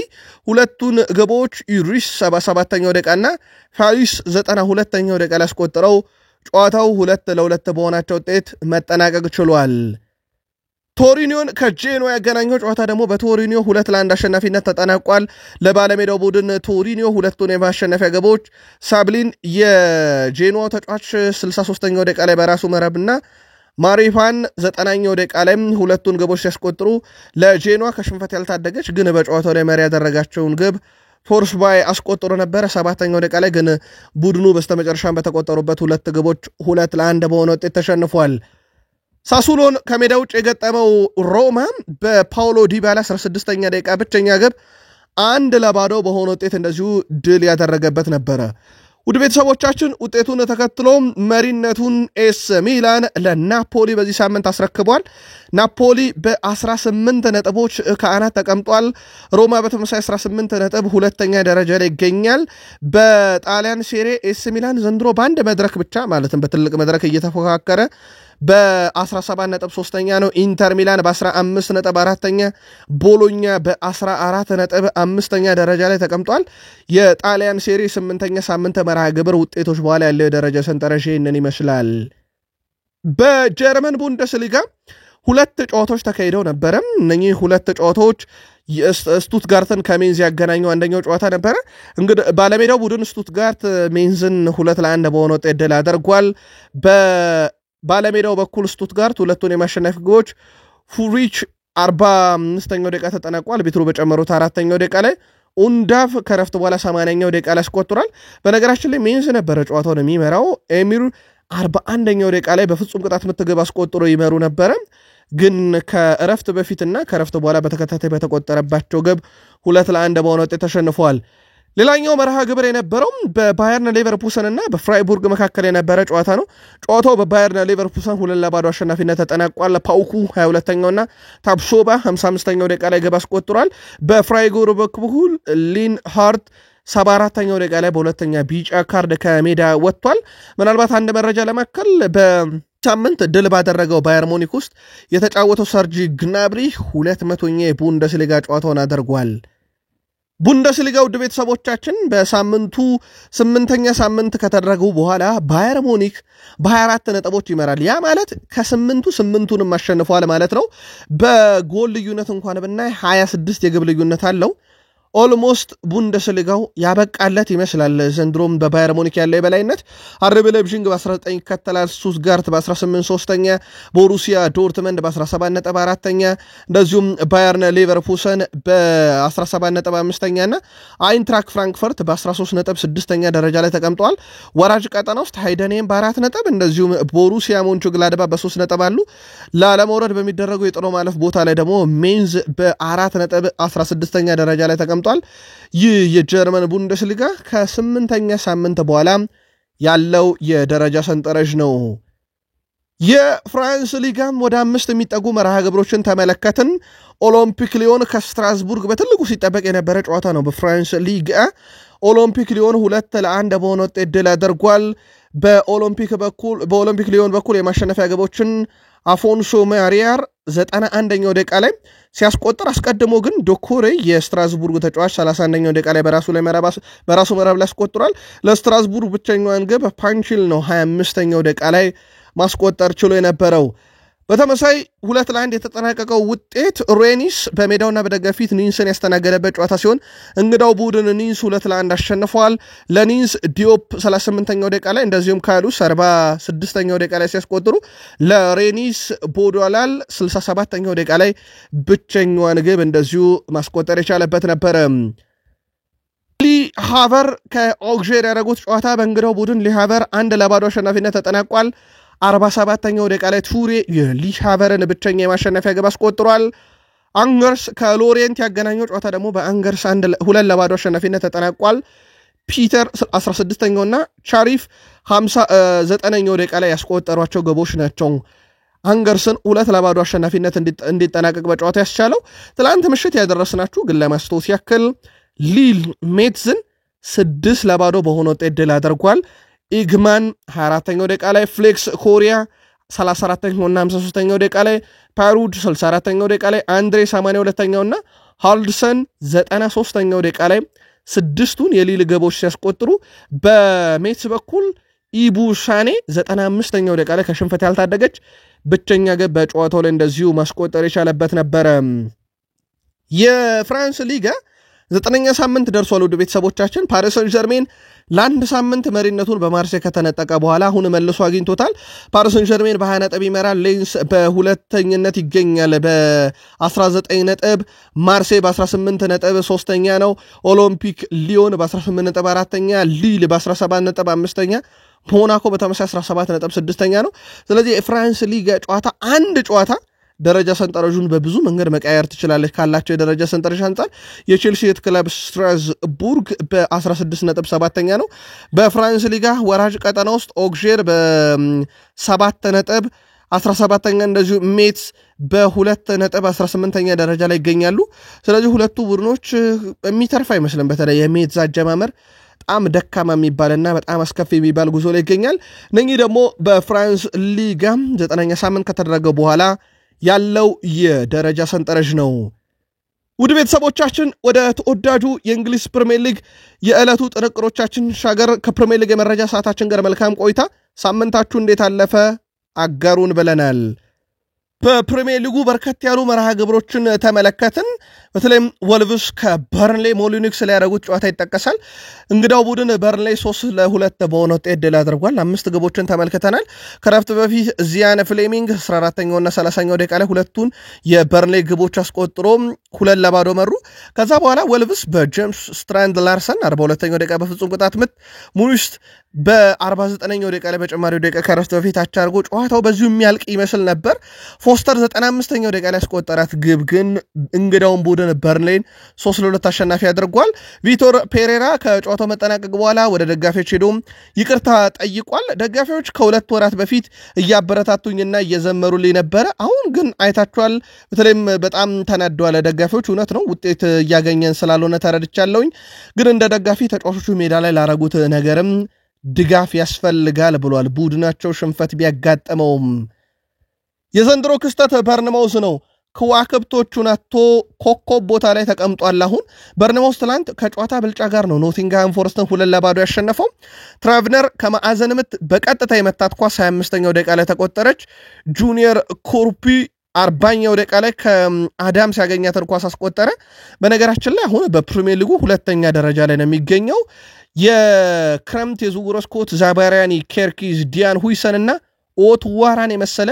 ሁለቱን ግቦች ዩሪስ 77ኛው ደቂቃ እና ፋሪስ 92ኛው ደቂቃ ላይ አስቆጥረው ጨዋታው 2-2 በሆናቸው ውጤት መጠናቀቅ ችሏል። ቶሪኒዮን ከጄኖዋ ያገናኘው ጨዋታ ደግሞ በቶሪኒዮ 2-1 አሸናፊነት ተጠናቋል። ለባለሜዳው ቡድን ቶሪኒዮ ሁለቱን የማሸነፊያ ግቦች ሳብሊን የጄኖዋ ተጫዋች 63ኛው ደቂቃ ላይ በራሱ መረብና ማሪፋን 90ኛው ደቂቃ ላይ ሁለቱን ግቦች ሲያስቆጥሩ ለጄኖዋ ከሽንፈት ያልታደገች ግን በጨዋታው ላይ መሪ ያደረጋቸውን ግብ ፎርስባይ አስቆጥሮ ነበረ። 7ኛው ደቂቃ ላይ ግን ቡድኑ በስተመጨረሻም በተቆጠሩበት ሁለት ግቦች 2-1 በሆነ ውጤት ተሸንፏል። ሳሱሎን ከሜዳ ውጭ የገጠመው ሮማ በፓውሎ ዲባላ 16ኛ ደቂቃ ብቸኛ ግብ 1-0 በሆነ ውጤት እንደዚሁ ድል ያደረገበት ነበረ። ውድ ቤተሰቦቻችን ውጤቱን ተከትሎ መሪነቱን ኤስ ሚላን ለናፖሊ በዚህ ሳምንት አስረክቧል። ናፖሊ በ18 ነጥቦች ከአናት ተቀምጧል። ሮማ በተመሳሳይ 18 ነጥብ ሁለተኛ ደረጃ ላይ ይገኛል። በጣሊያን ሴሪ ኤስ ሚላን ዘንድሮ በአንድ መድረክ ብቻ ማለትም በትልቅ መድረክ እየተፎካከረ በ17 ነጥብ 3ኛ ነው። ኢንተር ሚላን በ15 ነጥብ 4ኛ፣ ቦሎኛ በ14 ነጥብ 5ኛ ደረጃ ላይ ተቀምጧል። የጣሊያን ሴሪ 8ኛ ሳምንት መርሃ ግብር ውጤቶች በኋላ ያለው የደረጃ ሰንጠረዥ ይህንን ይመስላል። በጀርመን ቡንደስሊጋ 2 ጨዋታዎች ተካሂደው ነበረ። እነኚህ 2 ጨዋታዎች ስቱትጋርትን ከሜንዝ ያገናኘው አንደኛው ጨዋታ ነበረ። እንግዲህ ባለሜዳው ቡድን ስቱትጋርት ሜንዝን 2-1 በሆነ ውጤት ድል አድርጓል። ባለሜዳው በኩል ስቱትጋርት ሁለቱን የማሸነፍ ግቦች ፉሪች 45ኛው ደቂቃ ተጠናቋል። ቢትሩ በጨመሩት 4ኛው ደቂቃ ላይ ኡንዳፍ ከረፍት በኋላ 80ኛው ደቂቃ ላይ አስቆጥሯል። በነገራችን ላይ ሜንዝ ነበረ ጨዋታውን የሚመራው። ኤሚር 41ኛው ደቂቃ ላይ በፍጹም ቅጣት ምት ግብ አስቆጥሮ ይመሩ ነበረ። ግን ከረፍት በፊትና ከረፍት በኋላ በተከታታይ በተቆጠረባቸው ግብ 2-1 በሆነ ውጤት ተሸንፈዋል። ሌላኛው መርሃ ግብር የነበረው በባየርን ሌቨርፑሰን እና በፍራይቡርግ መካከል የነበረ ጨዋታ ነው። ጨዋታው በባየርን ሌቨርፑሰን 2-0 አሸናፊነት ተጠናቋል። ፓውኩ 22ኛውና ታብሶባ 55ኛው ደቂቃ ላይ ግብ አስቆጥሯል። በፍራይቡርግ በኩል ሊንሃርት 74ኛው ደቂቃ ላይ በሁለተኛ ቢጫ ካርድ ከሜዳ ወጥቷል። ምናልባት አንድ መረጃ ለማከል በሳምንት ድል ባደረገው ባየር ሙኒክ ውስጥ የተጫወተው ሰርጂ ግናብሪ 200ኛ የቡንደስሊጋ ጨዋታውን አድርጓል። ቡንደስሊጋ ውድ ቤተሰቦቻችን በሳምንቱ 8ኛ ሳምንት ከተደረጉ በኋላ ባየር ሙኒክ በ24 ነጥቦች ይመራል። ያ ማለት ከ8ቱ 8ቱንም አሸንፏል ማለት ነው። በጎል ልዩነት እንኳን ብናይ 26 የግብ ልዩነት አለው። ኦልሞስት ቡንደስሊጋው ያበቃለት ይመስላል ዘንድሮም በባየር ሙኒክ ያለው የበላይነት አርቢ ላይፕዚግ በ19 ይከተላል ስቱትጋርት በ18 ሶስተኛ ቦሩሲያ ዶርትመንድ በ17 ነጥብ አራተኛ እንደዚሁም ባየርን ሌቨርኩሰን በ17 ነጥብ አምስተኛ እና አይንትራክ ፍራንክፈርት በ13 ነጥብ ስድስተኛ ደረጃ ላይ ተቀምጠዋል ወራጅ ቀጠና ውስጥ ሃይደንሄም በ4 ነጥብ እንደዚሁም ቦሩሲያ ሞንቹግላድባ በ3 ነጥብ አሉ ለዓለመውረድ በሚደረገው የጥሎ ማለፍ ቦታ ላይ ደግሞ ሜንዝ በ4 ነጥብ 16ኛ ደረጃ ላይ ተቀምጠዋል ይህ የጀርመን ቡንደስሊጋ ከ8ኛ ሳምንት በኋላ ያለው የደረጃ ሰንጠረዥ ነው የፍራንስ ሊጋም ወደ 5 የሚጠጉ መርሃ ግብሮችን ተመለከትን ኦሎምፒክ ሊዮን ከስትራስቡርግ በትልቁ ሲጠበቅ የነበረ ጨዋታ ነው በፍራንስ ሊጋ ኦሎምፒክ ሊዮን 2-1 በሆነ ውጤት ድል አድርጓል በኦሎምፒክ ሊዮን በኩል የማሸነፊያ ግቦችን አፎንሶ ማሪያር 91ኛው ደቂቃ ላይ ሲያስቆጥር አስቀድሞ ግን ዶኮሬ የስትራስቡርግ ተጫዋች 31ኛው ደቂቃ ላይ በራሱ መረብ ላይ አስቆጥሯል ለስትራስቡርግ ብቸኛዋን ግብ ፓንቺል ነው 25ኛው ደቂቃ ላይ ማስቆጠር ችሎ የነበረው በተመሳይ 2-1 የተጠናቀቀው ውጤት ሬኒስ በሜዳውና በደጋፊት ኒንስን ያስተናገደበት ጨዋታ ሲሆን እንግዳው ቡድን ኒንስ 2-1 አሸንፏል ለኒንስ ዲዮፕ 38ኛው ደቂቃ ላይ እንደዚሁም ካሉስ 46ኛው ደቂቃ ላይ ሲያስቆጥሩ ለሬኒስ ቦዶላል 67ኛው ደቂቃ ላይ ብቸኛዋን ግብ እንደዚሁ ማስቆጠር የቻለበት ነበር ሊሃቨር ከኦግዤር ያደረጉት ጨዋታ በእንግዳው ቡድን ሊሃቨር 1-0 አሸናፊነት ተጠናቋል 47ኛው ደቂቃ ላይ ቱሬ የሊሃቨርን ብቸኛ የማሸነፊያ ግብ አስቆጥሯል አንገርስ ከሎሬንት ያገናኘው ጨዋታ ደግሞ በአንገርስ 2-0 አሸናፊነት ተጠናቋል ፒተር 16ኛውና ቻሪፍ 59ኛው ደቂቃ ላይ ያስቆጠሯቸው ግቦች ናቸው አንገርስን 2-0 አሸናፊነት እንዲጠናቀቅ በጨዋታ ያስቻለው ትላንት ምሽት ያደረስናችሁ ግን ለማስታወስ ያክል ሊል ሜትዝን 6-0 በሆነ ውጤት ድል አድርጓል ኢግማን 24ኛው ደቂቃ ላይ ፍሌክስ ኮሪያ 34ኛውና 53ኛው ደቂቃ ላይ ፓሩድ 64ኛው ደቂቃ ላይ አንድሬ 82ኛውና ሃልድሰን 93ኛው ደቂቃ ላይ ስድስቱን የሊል ግቦች ሲያስቆጥሩ በሜትስ በኩል ኢቡሻኔ 95ኛው ደቂቃ ላይ ከሽንፈት ያልታደገች ብቸኛ ግብ በጨዋታው ላይ እንደዚሁ ማስቆጠር የቻለበት ነበረ የፍራንስ ሊጋ 9ኛ ሳምንት ደርሷል ወደ ቤተሰቦቻችን ፓሪስ ሰን ዠርሜን ለአንድ ሳምንት መሪነቱን በማርሴይ ከተነጠቀ በኋላ አሁን መልሶ አግኝቶታል ፓሪስ ሰን ዠርሜን በ20 ነጥብ ይመራል ሌንስ በሁለተኝነት ይገኛል በ19 ነጥብ ማርሴይ በ18 ነጥብ ሶስተኛ ነው ኦሎምፒክ ሊዮን በ18 ነጥብ አራተኛ ሊል በ17 ነጥብ አምስተኛ ሞናኮ በተመሳሳይ 17 ነጥብ ስድስተኛ ነው ስለዚህ የፍራንስ ሊጋ ጨዋታ አንድ ጨዋታ ደረጃ ሰንጠረዡን በብዙ መንገድ መቀየር ትችላለች ካላቸው የደረጃ ሰንጠረዥ አንፃር የቼልሲ ክለብ ስትራስቡርግ በ16 ነጥብ 7ኛ ነው በፍራንስ ሊጋ ወራጅ ቀጠና ውስጥ ኦግዤር በ7 ነጥብ 17ኛ እንደዚሁ ሜትስ በ2 ነጥብ 18ኛ ደረጃ ላይ ይገኛሉ ስለዚህ ሁለቱ ቡድኖች የሚተርፍ አይመስልም በተለይ የሜትስ አጀማመር በጣም ደካማ የሚባልና በጣም አስከፊ የሚባል ጉዞ ላይ ይገኛል ነኚህ ደግሞ በፍራንስ ሊጋ 9ኛ ሳምንት ከተደረገ በኋላ ያለው የደረጃ ሰንጠረዥ ነው ውድ ቤተሰቦቻችን ወደ ተወዳጁ የእንግሊዝ ፕሪሚየር ሊግ የዕለቱ ጥንቅሮቻችን ሻገር ከፕሪሚየር ሊግ የመረጃ ሰዓታችን ጋር መልካም ቆይታ ሳምንታችሁ እንዴት አለፈ አጋሩን ብለናል በፕሪሚየር ሊጉ በርከት ያሉ መርሃ ግብሮችን ተመለከትን በተለይም ወልቭስ ከበርንሌ ሞሊኒክስ ላይ ያደረጉት ጨዋታ ይጠቀሳል እንግዳው ቡድን በርንሌ 3-2 በሆነ ውጤት ድል አድርጓል 5 ግቦችን ተመልክተናል ከረፍት በፊት ዚያን ፍሌሚንግ 14ኛውና 30ኛው ደቂቃ ላይ ሁለቱን የበርንሌ ግቦች አስቆጥሮ 2-0 መሩ ከዛ በኋላ ወልቭስ በጄምስ ስትራንድ ላርሰን 42ኛው ደቂቃ በፍጹም ቅጣት ምት ሙኒስት በ49ኛው ደቂቃ ላይ በጨማሪው ደቂቃ ከረፍት በፊት አቻርጎ ጨዋታው በዚሁ የሚያልቅ ይመስል ነበር ፎስተር 95ኛው ደቂቃ ላይ ያስቆጠራት ግብ ግን እንግዳውን ቡድን በርንሌን 3-2 አሸናፊ አድርጓል ቪቶር ፔሬራ ከጨዋታው መጠናቀቅ በኋላ ወደ ደጋፊዎች ሄዶ ይቅርታ ጠይቋል ደጋፊዎች ከሁለት ወራት በፊት እያበረታቱኝና እየዘመሩልኝ ነበር አሁን ግን አይታችኋል በተለይም በጣም ተናደዋል ደጋፊዎች እውነት ነው ውጤት እያገኘን ስላልሆነ ተረድቻለሁኝ ግን እንደ ደጋፊ ተጫዋቾቹ ሜዳ ላይ ላረጉት ነገርም ድጋፍ ያስፈልጋል ብሏል ቡድናቸው ሽንፈት ቢያጋጥመውም የዘንድሮ ክስተት በርንማውዝ ነው ከዋክብቶቹን አጥቶ ኮከብ ቦታ ላይ ተቀምጧል አሁን በርንማውዝ ትላንት ከጨዋታ ብልጫ ጋር ነው ኖቲንግሃም ፎረስትን 2-0 ያሸነፈው ትራቭነር ከማዕዘን ምት በቀጥታ የመታት ኳስ 25ኛው ደቂቃ ላይ ተቆጠረች ጁኒየር ኮርፒ 40ኛው ደቂቃ ላይ ከአዳም ሲያገኛት ኳስ አስቆጠረ። በነገራችን ላይ አሁን በፕሪሚየር ሊጉ ሁለተኛ ደረጃ ላይ ነው የሚገኘው። የክረምት የዝውውር መስኮት ዛባሪያኒ፣ ኬርኪዝ፣ ዲያን ሁይሰን እና ኦትዋራን የመሰለ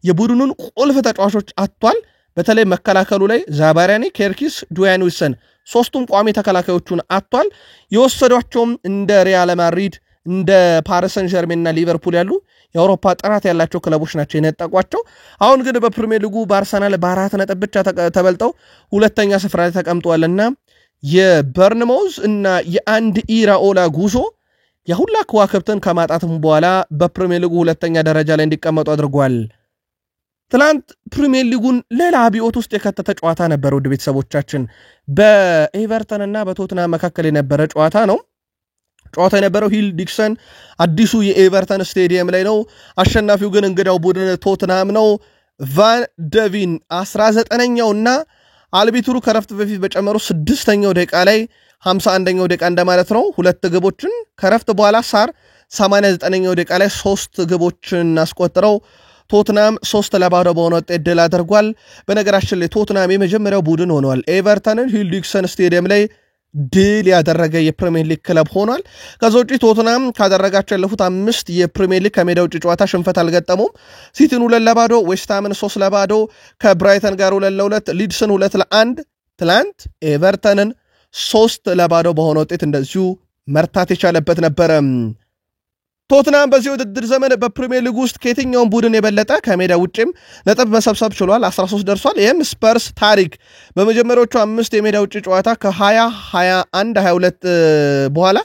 የቡድኑን ቁልፍ ተጫዋቾች አጥቷል። በተለይ መከላከሉ ላይ ዛባሪያኒ፣ ኬርኪዝ፣ ዲያን ሁይሰን ሶስቱም ቋሚ ተከላካዮቹን አጥቷል። የወሰዷቸውም እንደ ሪያል ማድሪድ እንደ ፓሪስ ሰን ዠርሜን እና ሊቨርፑል ያሉ የአውሮፓ ጥራት ያላቸው ክለቦች ናቸው የነጠቋቸው። አሁን ግን በፕሪሚየር ሊጉ በአርሰናል በ4 ነጥብ ብቻ ተበልጠው ሁለተኛ ስፍራ ላይ ተቀምጠዋልና የበርንማውዝ እና የአንድ ኢራኦላ ጉዞ የሁላ ከዋክብትን ከማጣትም በኋላ በፕሪሚየር ሊጉ ሁለተኛ ደረጃ ላይ እንዲቀመጡ አድርጓል። ትላንት ፕሪሚየር ሊጉን ሌላ አብዮት ውስጥ የከተተ ጨዋታ ነበር። ውድ ቤተሰቦቻችን በኤቨርተን እና በቶትናም መካከል የነበረ ጨዋታ ነው። ጨዋታ የነበረው ሂል ዲክሰን አዲሱ የኤቨርተን ስቴዲየም ላይ ነው። አሸናፊው ግን እንግዳው ቡድን ቶትናም ነው። ቫን ደቪን 19ኛውና አልቢትሩ ከረፍት በፊት በጨመሩ 6ኛው ደቂቃ ላይ 51ኛው ደቂቃ እንደማለት ነው ሁለት ግቦችን ከረፍት በኋላ ሳር 89ኛው ደቂቃ ላይ 3 ግቦችን አስቆጥረው ቶትናም 3-0 በሆነ ውጤት ድል አድርጓል። በነገራችን ላይ ቶትናም የመጀመሪያው ቡድን ሆኗል ኤቨርተንን ሂል ዲክሰን ስቴዲየም ላይ ድል ያደረገ የፕሪሚየር ሊግ ክለብ ሆኗል። ከዛ ውጪ ቶትናም ካደረጋቸው ያለፉት 5 የፕሪሚየር ሊግ ከሜዳ ውጪ ጨዋታ ሽንፈት አልገጠሙም። ሲቲን 2-0፣ ዌስትሃምን 3-0፣ ከብራይተን ጋር 2-2፣ ሊድስን 2-1፣ ትላንት ኤቨርተንን 3-0 በሆነ ውጤት እንደዚሁ መርታት የቻለበት ነበረ። ቶትናም በዚህ ውድድር ዘመን በፕሪሚየር ሊግ ውስጥ ከየትኛውም ቡድን የበለጠ ከሜዳ ውጭም ነጥብ መሰብሰብ ችሏል። 13 ደርሷል። ይህም ስፐርስ ታሪክ በመጀመሪያዎቹ 5 የሜዳ ውጭ ጨዋታ ከ20 21 22 በኋላ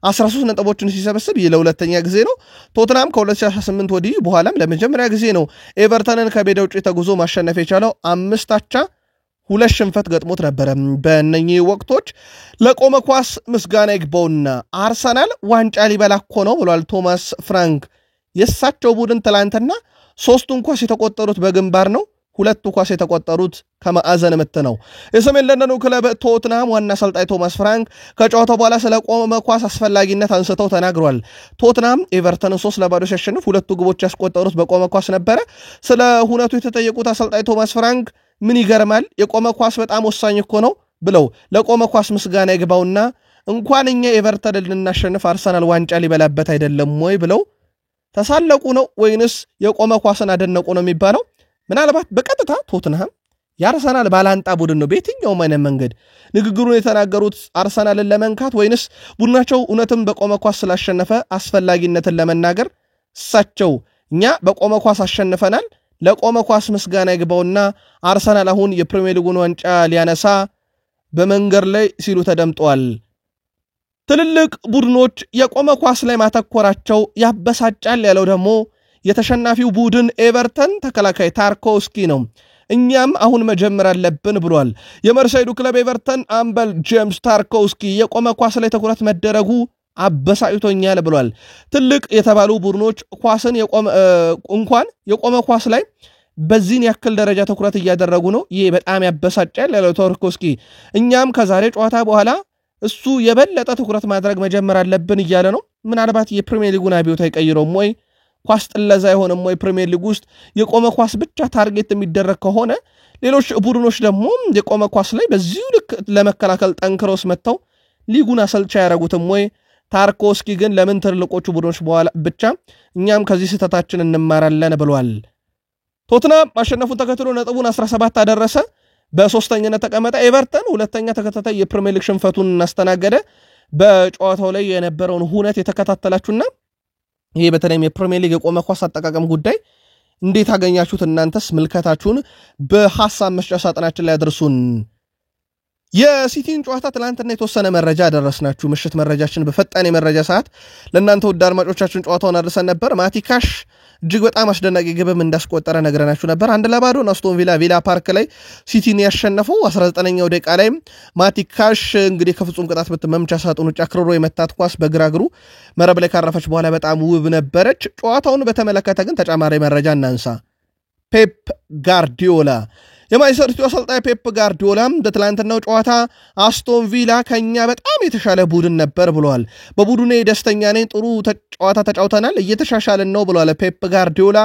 13 ነጥቦችን ሲሰበስብ ይህ ለሁለተኛ ጊዜ ነው። ቶትናም ከ2018 ወዲህ በኋላም ለመጀመሪያ ጊዜ ነው ኤቨርተንን ከሜዳ ውጭ ተጉዞ ማሸነፍ የቻለው። 5 አቻ 2 ሽንፈት ገጥሞት ነበረ። በእነኚህ ወቅቶች ለቆመ ኳስ ምስጋና ይግባውና አርሰናል ዋንጫ ሊበላ እኮ ነው ብሏል ቶማስ ፍራንክ። የእሳቸው ቡድን ትላንትና 3ቱን ኳስ የተቆጠሩት በግንባር ነው፣ 2 ኳስ የተቆጠሩት ከማዕዘን ምት ነው። የሰሜን ለንደኑ ክለብ ቶትናም ዋና አሰልጣኝ ቶማስ ፍራንክ ከጨዋታው በኋላ ስለ ቆመ ኳስ አስፈላጊነት አንስተው ተናግሯል። ቶትናም ኤቨርተንን 3-0 ሲያሸንፍ 2 ግቦች ያስቆጠሩት በቆመ ኳስ ነበረ። ስለ ሁነቱ የተጠየቁት አሰልጣኝ ቶማስ ፍራንክ ምን ይገርማል የቆመ ኳስ በጣም ወሳኝ እኮ ነው ብለው ለቆመ ኳስ ምስጋና ይግባውና እንኳን እኛ ኤቨርተንን ልናሸንፍ አርሰናል ዋንጫ ሊበላበት አይደለም ወይ ብለው ተሳለቁ ነው ወይንስ የቆመ ኳስን አደነቁ ነው የሚባለው? ምናልባት በቀጥታ ቶትንሃም የአርሰናል ባላንጣ ቡድን ነው በየትኛውም አይነት መንገድ ንግግሩን የተናገሩት አርሰናልን ለመንካት ወይንስ ቡድናቸው እውነትም በቆመ ኳስ ስላሸነፈ አስፈላጊነትን ለመናገር? እሳቸው እኛ በቆመ ኳስ አሸንፈናል ለቆመ ኳስ ምስጋና ይግባውና አርሰናል አሁን የፕሪሚየር ሊጉን ዋንጫ ሊያነሳ በመንገድ ላይ ሲሉ ተደምጠዋል። ትልልቅ ቡድኖች የቆመ ኳስ ላይ ማተኮራቸው ያበሳጫል ያለው ደግሞ የተሸናፊው ቡድን ኤቨርተን ተከላካይ ታርኮውስኪ ነው። እኛም አሁን መጀመር አለብን ብሏል። የመርሳይዱ ክለብ ኤቨርተን አምበል ጄምስ ታርኮውስኪ የቆመ ኳስ ላይ ትኩረት መደረጉ አበሳጭቶኛል ብሏል። ትልቅ የተባሉ ቡድኖች ኳስን እንኳን የቆመ ኳስ ላይ በዚህን ያክል ደረጃ ትኩረት እያደረጉ ነው። ይሄ በጣም ያበሳጫል ያለው ታርኮውስኪ እኛም ከዛሬ ጨዋታ በኋላ እሱ የበለጠ ትኩረት ማድረግ መጀመር አለብን እያለ ነው። ምናልባት የፕሪሚየር ሊጉን አብዮት አይቀይረውም ወይ? ኳስ ጥለዛ አይሆንም ወይ? ፕሪሚየር ሊግ ውስጥ የቆመ ኳስ ብቻ ታርጌት የሚደረግ ከሆነ ሌሎች ቡድኖች ደግሞ የቆመ ኳስ ላይ በዚሁ ልክ ለመከላከል ጠንክረውስ መጥተው ሊጉን አሰልቻ ያደረጉትም ወይ? ታርኮውስኪ ግን ለምን ትልልቆቹ ቡድኖች በኋላ ብቻ እኛም ከዚህ ስህተታችን እንማራለን ብሏል። ቶትናም ማሸነፉን ተከትሎ ነጥቡን 17 አደረሰ፣ በሶስተኛነት ተቀመጠ። ኤቨርተን ሁለተኛ ተከታታይ የፕሪሚየር ሊግ ሽንፈቱን እናስተናገደ። በጨዋታው ላይ የነበረውን ሁነት የተከታተላችሁና ይሄ በተለይም የፕሪሚየር ሊግ የቆመ ኳስ አጠቃቀም ጉዳይ እንዴት አገኛችሁት? እናንተስ ምልከታችሁን በሐሳብ መስጫ ሳጥናችን ላይ አድርሱን። የሲቲን ጨዋታ ትላንትና የተወሰነ መረጃ አደረስናችሁ። ምሽት መረጃችን በፈጣን የመረጃ ሰዓት ለእናንተ ውድ አድማጮቻችን ጨዋታውን አድርሰን ነበር። ማቲካሽ እጅግ በጣም አስደናቂ ግብም እንዳስቆጠረ ነግረናችሁ ነበር። 1-0 አስቶን ቪላ ፓርክ ላይ ሲቲን ያሸነፈው 19ኛው ደቂቃ ላይ ማቲካሽ እንግዲህ ከፍጹም ቅጣት ምት መምቻ ሳጥኑ ውጭ አክርሮ የመታት ኳስ በግራ እግሩ መረብ ላይ ካረፈች በኋላ በጣም ውብ ነበረች። ጨዋታውን በተመለከተ ግን ተጨማሪ መረጃ እናንሳ። ፔፕ ጋርዲዮላ የማንቸስተር ሲቲ አሰልጣኝ ፔፕ ጋርዲዮላ በትላንትናው ጨዋታ አስቶን ቪላ ከኛ በጣም የተሻለ ቡድን ነበር ብለዋል። በቡድኑ ደስተኛ ነኝ፣ ጥሩ ጨዋታ ተጫውተናል፣ እየተሻሻልን ነው ብለዋል ፔፕ ጋርዲዮላ።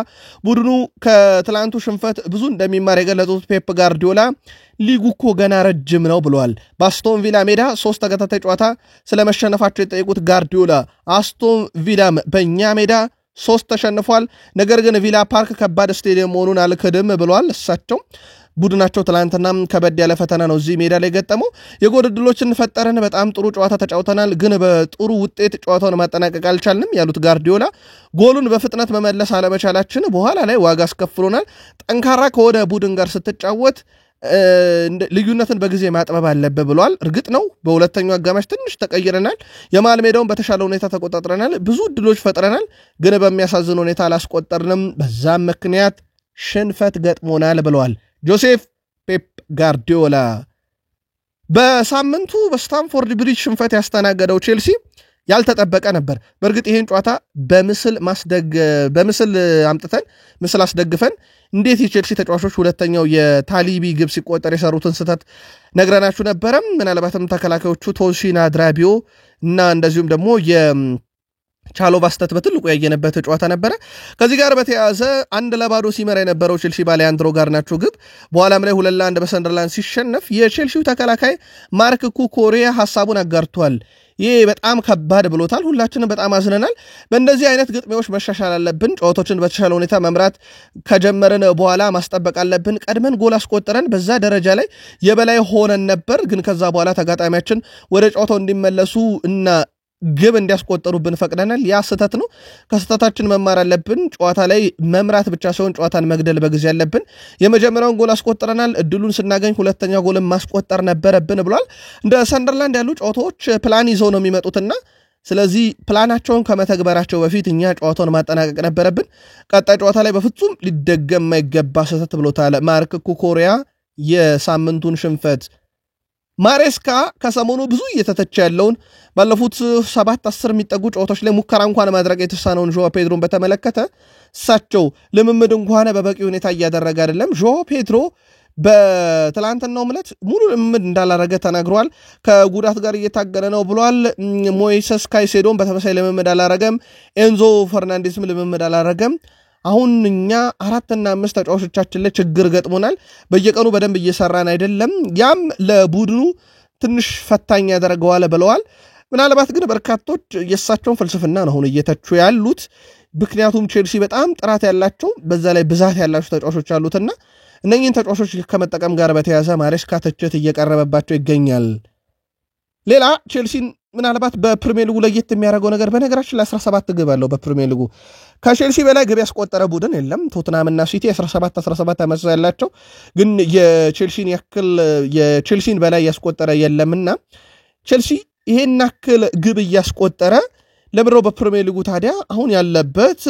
ቡድኑ ከትላንቱ ሽንፈት ብዙ እንደሚማር የገለጹት ፔፕ ጋርዲዮላ ሊጉ እኮ ገና ረጅም ነው ብለዋል። በአስቶን ቪላ ሜዳ 3 ተከታታይ ጨዋታ ስለመሸነፋቸው የጠየቁት ጋርዲዮላ አስቶን ቪላም በእኛ ሜዳ 3 ተሸንፏል፣ ነገር ግን ቪላ ፓርክ ከባድ ስቴዲየም መሆኑን አልክድም ብለዋል። እሳቸው ቡድናቸው ትላንትናም ከበድ ያለ ፈተና ነው እዚህ ሜዳ ላይ ገጠመው። የጎል ዕድሎችን ፈጠረን፣ በጣም ጥሩ ጨዋታ ተጫውተናል፣ ግን በጥሩ ውጤት ጨዋታውን ማጠናቀቅ አልቻልንም ያሉት ጋርዲዮላ ጎሉን በፍጥነት መመለስ አለመቻላችን በኋላ ላይ ዋጋ አስከፍሎናል። ጠንካራ ከወደ ቡድን ጋር ስትጫወት ልዩነትን በጊዜ ማጥበብ አለበት ብለዋል። እርግጥ ነው በሁለተኛው አጋማሽ ትንሽ ተቀይረናል፣ የመሃል ሜዳውን በተሻለ ሁኔታ ተቆጣጥረናል፣ ብዙ ዕድሎች ፈጥረናል፣ ግን በሚያሳዝን ሁኔታ አላስቆጠርንም፣ በዛም ምክንያት ሽንፈት ገጥሞናል ብለዋል ጆሴፍ ፔፕ ጋርዲዮላ። በሳምንቱ በስታንፎርድ ብሪጅ ሽንፈት ያስተናገደው ቼልሲ ያልተጠበቀ ነበር። በእርግጥ ይሄን ጨዋታ በምስል አምጥተን ምስል አስደግፈን እንዴት የቼልሲ ተጫዋቾች ሁለተኛው የታሊቢ ግብ ሲቆጠር የሰሩትን ስህተት ነግረናችሁ ነበረ። ምናልባትም ተከላካዮቹ ቶሲና ድራቢዮ እና እንደዚሁም ደግሞ ቻሎቫ ስተት በትልቁ ያየነበት ጨዋታ ነበረ። ከዚህ ጋር በተያያዘ 1-0 ሲመራ የነበረው ቼልሲ በአሌያንድሮ ጋርናቾ ግብ በኋላም ላይ 2-1 በሰንደርላንድ ሲሸነፍ የቼልሲው ተከላካይ ማርክ ኩኮሪያ ሐሳቡን አጋርቷል። ይህ በጣም ከባድ ብሎታል። ሁላችንም በጣም አዝነናል። በእንደዚህ አይነት ግጥሚያዎች መሻሻል አለብን። ጨዋታዎችን በተሻለ ሁኔታ መምራት ከጀመርን በኋላ ማስጠበቅ አለብን። ቀድመን ጎል አስቆጥረን በዛ ደረጃ ላይ የበላይ ሆነን ነበር፣ ግን ከዛ በኋላ ተጋጣሚያችን ወደ ጨዋታው እንዲመለሱ እና ግብ እንዲያስቆጠሩብን ፈቅደናል። ያ ስህተት ነው። ከስህተታችን መማር አለብን። ጨዋታ ላይ መምራት ብቻ ሳይሆን ጨዋታን መግደል በጊዜ ያለብን። የመጀመሪያውን ጎል አስቆጥረናል። እድሉን ስናገኝ ሁለተኛ ጎልን ማስቆጠር ነበረብን ብሏል። እንደ ሰንደርላንድ ያሉ ጨዋታዎች ፕላን ይዘው ነው የሚመጡትና ስለዚህ ፕላናቸውን ከመተግበራቸው በፊት እኛ ጨዋታውን ማጠናቀቅ ነበረብን። ቀጣይ ጨዋታ ላይ በፍጹም ሊደገም የማይገባ ስህተት ብሎታል ማርክ ኩኮሪያ የሳምንቱን ሽንፈት። ማሬስካ ከሰሞኑ ብዙ እየተተቸ ያለውን ባለፉት 7-10 የሚጠጉ ጨዋታዎች ላይ ሙከራ እንኳን ማድረግ የተሳነውን ዦዋ ፔድሮን በተመለከተ እሳቸው ልምምድ እንኳን በበቂ ሁኔታ እያደረገ አይደለም። ዦዋ ፔድሮ በትላንትናው ዕለት ሙሉ ልምምድ እንዳላረገ ተናግሯል። ከጉዳት ጋር እየታገለ ነው ብሏል። ሞይሰስ ካይሴዶን በተመሳሳይ ልምምድ አላረገም። ኤንዞ ፈርናንዴስም ልምምድ አላረገም። አሁን እኛ 4 እና 5 ተጫዋቾቻችን ላይ ችግር ገጥሞናል። በየቀኑ በደንብ እየሰራን አይደለም። ያም ለቡድኑ ትንሽ ፈታኝ ያደርገዋል ብለዋል። ምናልባት ግን በርካቶች የእሳቸውን ፍልስፍና ነው አሁን እየተቹ ያሉት። ምክንያቱም ቼልሲ በጣም ጥራት ያላቸው በዛ ላይ ብዛት ያላቸው ተጫዋቾች አሉትና እነኚህን ተጫዋቾች ከመጠቀም ጋር በተያያዘ ማሬስካ ትችት እየቀረበባቸው ይገኛል። ሌላ ቼልሲን ምናልባት በፕሪሚየር ሊጉ ለየት የሚያደርገው ነገር በነገራችን ላይ 17 ግብ አለው በፕሪሚየር ሊጉ። ከቼልሲ በላይ ግብ ያስቆጠረ ቡድን የለም። ቶትናምና ሲቲ 17 ዓመት ያላቸው ግን የቼልሲን በላይ ያስቆጠረ የለምና ቼልሲ ይሄን ያክል ግብ እያስቆጠረ ለብሮ በፕሪሚየር ሊጉ ታዲያ አሁን ያለበት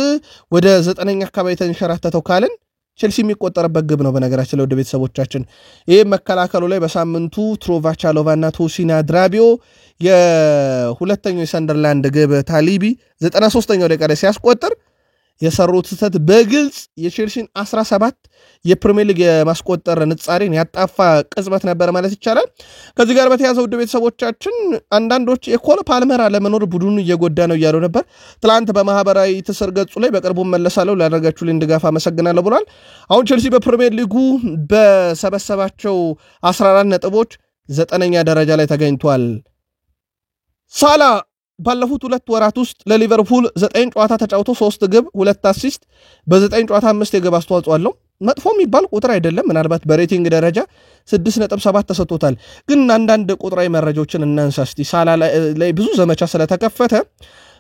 ወደ 9ኛ አካባቢ ተንሸራተተው ካልን ቼልሲ የሚቆጠረበት ግብ ነው። በነገራችን ላይ ወደ ቤተሰቦቻችን ይሄ መከላከሉ ላይ በሳምንቱ ትሮቫ ቻሎቫና ቶሲና ድራቢዮ የሁለተኛው የሰንደርላንድ ግብ ታሊቢ 93ኛው ደቂቃ ላይ ሲያስቆጥር የሰሩት ስህተት በግልጽ የቼልሲን 17 የፕሪሚየር ሊግ የማስቆጠር ንጻሬን ያጣፋ ቅጽበት ነበር ማለት ይቻላል። ከዚህ ጋር በተያያዘ ውድ ቤተሰቦቻችን አንዳንዶች የኮል ፓልመር አለመኖር ቡድኑን እየጎዳ ነው እያሉ ነበር። ትላንት በማህበራዊ ትስስር ገጹ ላይ በቅርቡ መለሳለሁ ላደረጋችሁልኝ ድጋፍ አመሰግናለሁ ብሏል። አሁን ቼልሲ በፕሪሚየር ሊጉ በሰበሰባቸው 14 ነጥቦች 9ኛ ደረጃ ላይ ተገኝቷል። ሳላ ባለፉት 2 ወራት ውስጥ ለሊቨርፑል 9 ጨዋታ ተጫውቶ 3 ግብ 2 አሲስት በ9 ጨዋታ 5 የግብ አስተዋጽኦ አለው። መጥፎ የሚባል ቁጥር አይደለም። ምናልባት በሬቲንግ ደረጃ 6.7 ተሰጥቶታል። ግን አንዳንድ ቁጥራዊ መረጃዎችን እናንሳ እስቲ። ሳላ ላይ ብዙ ዘመቻ ስለተከፈተ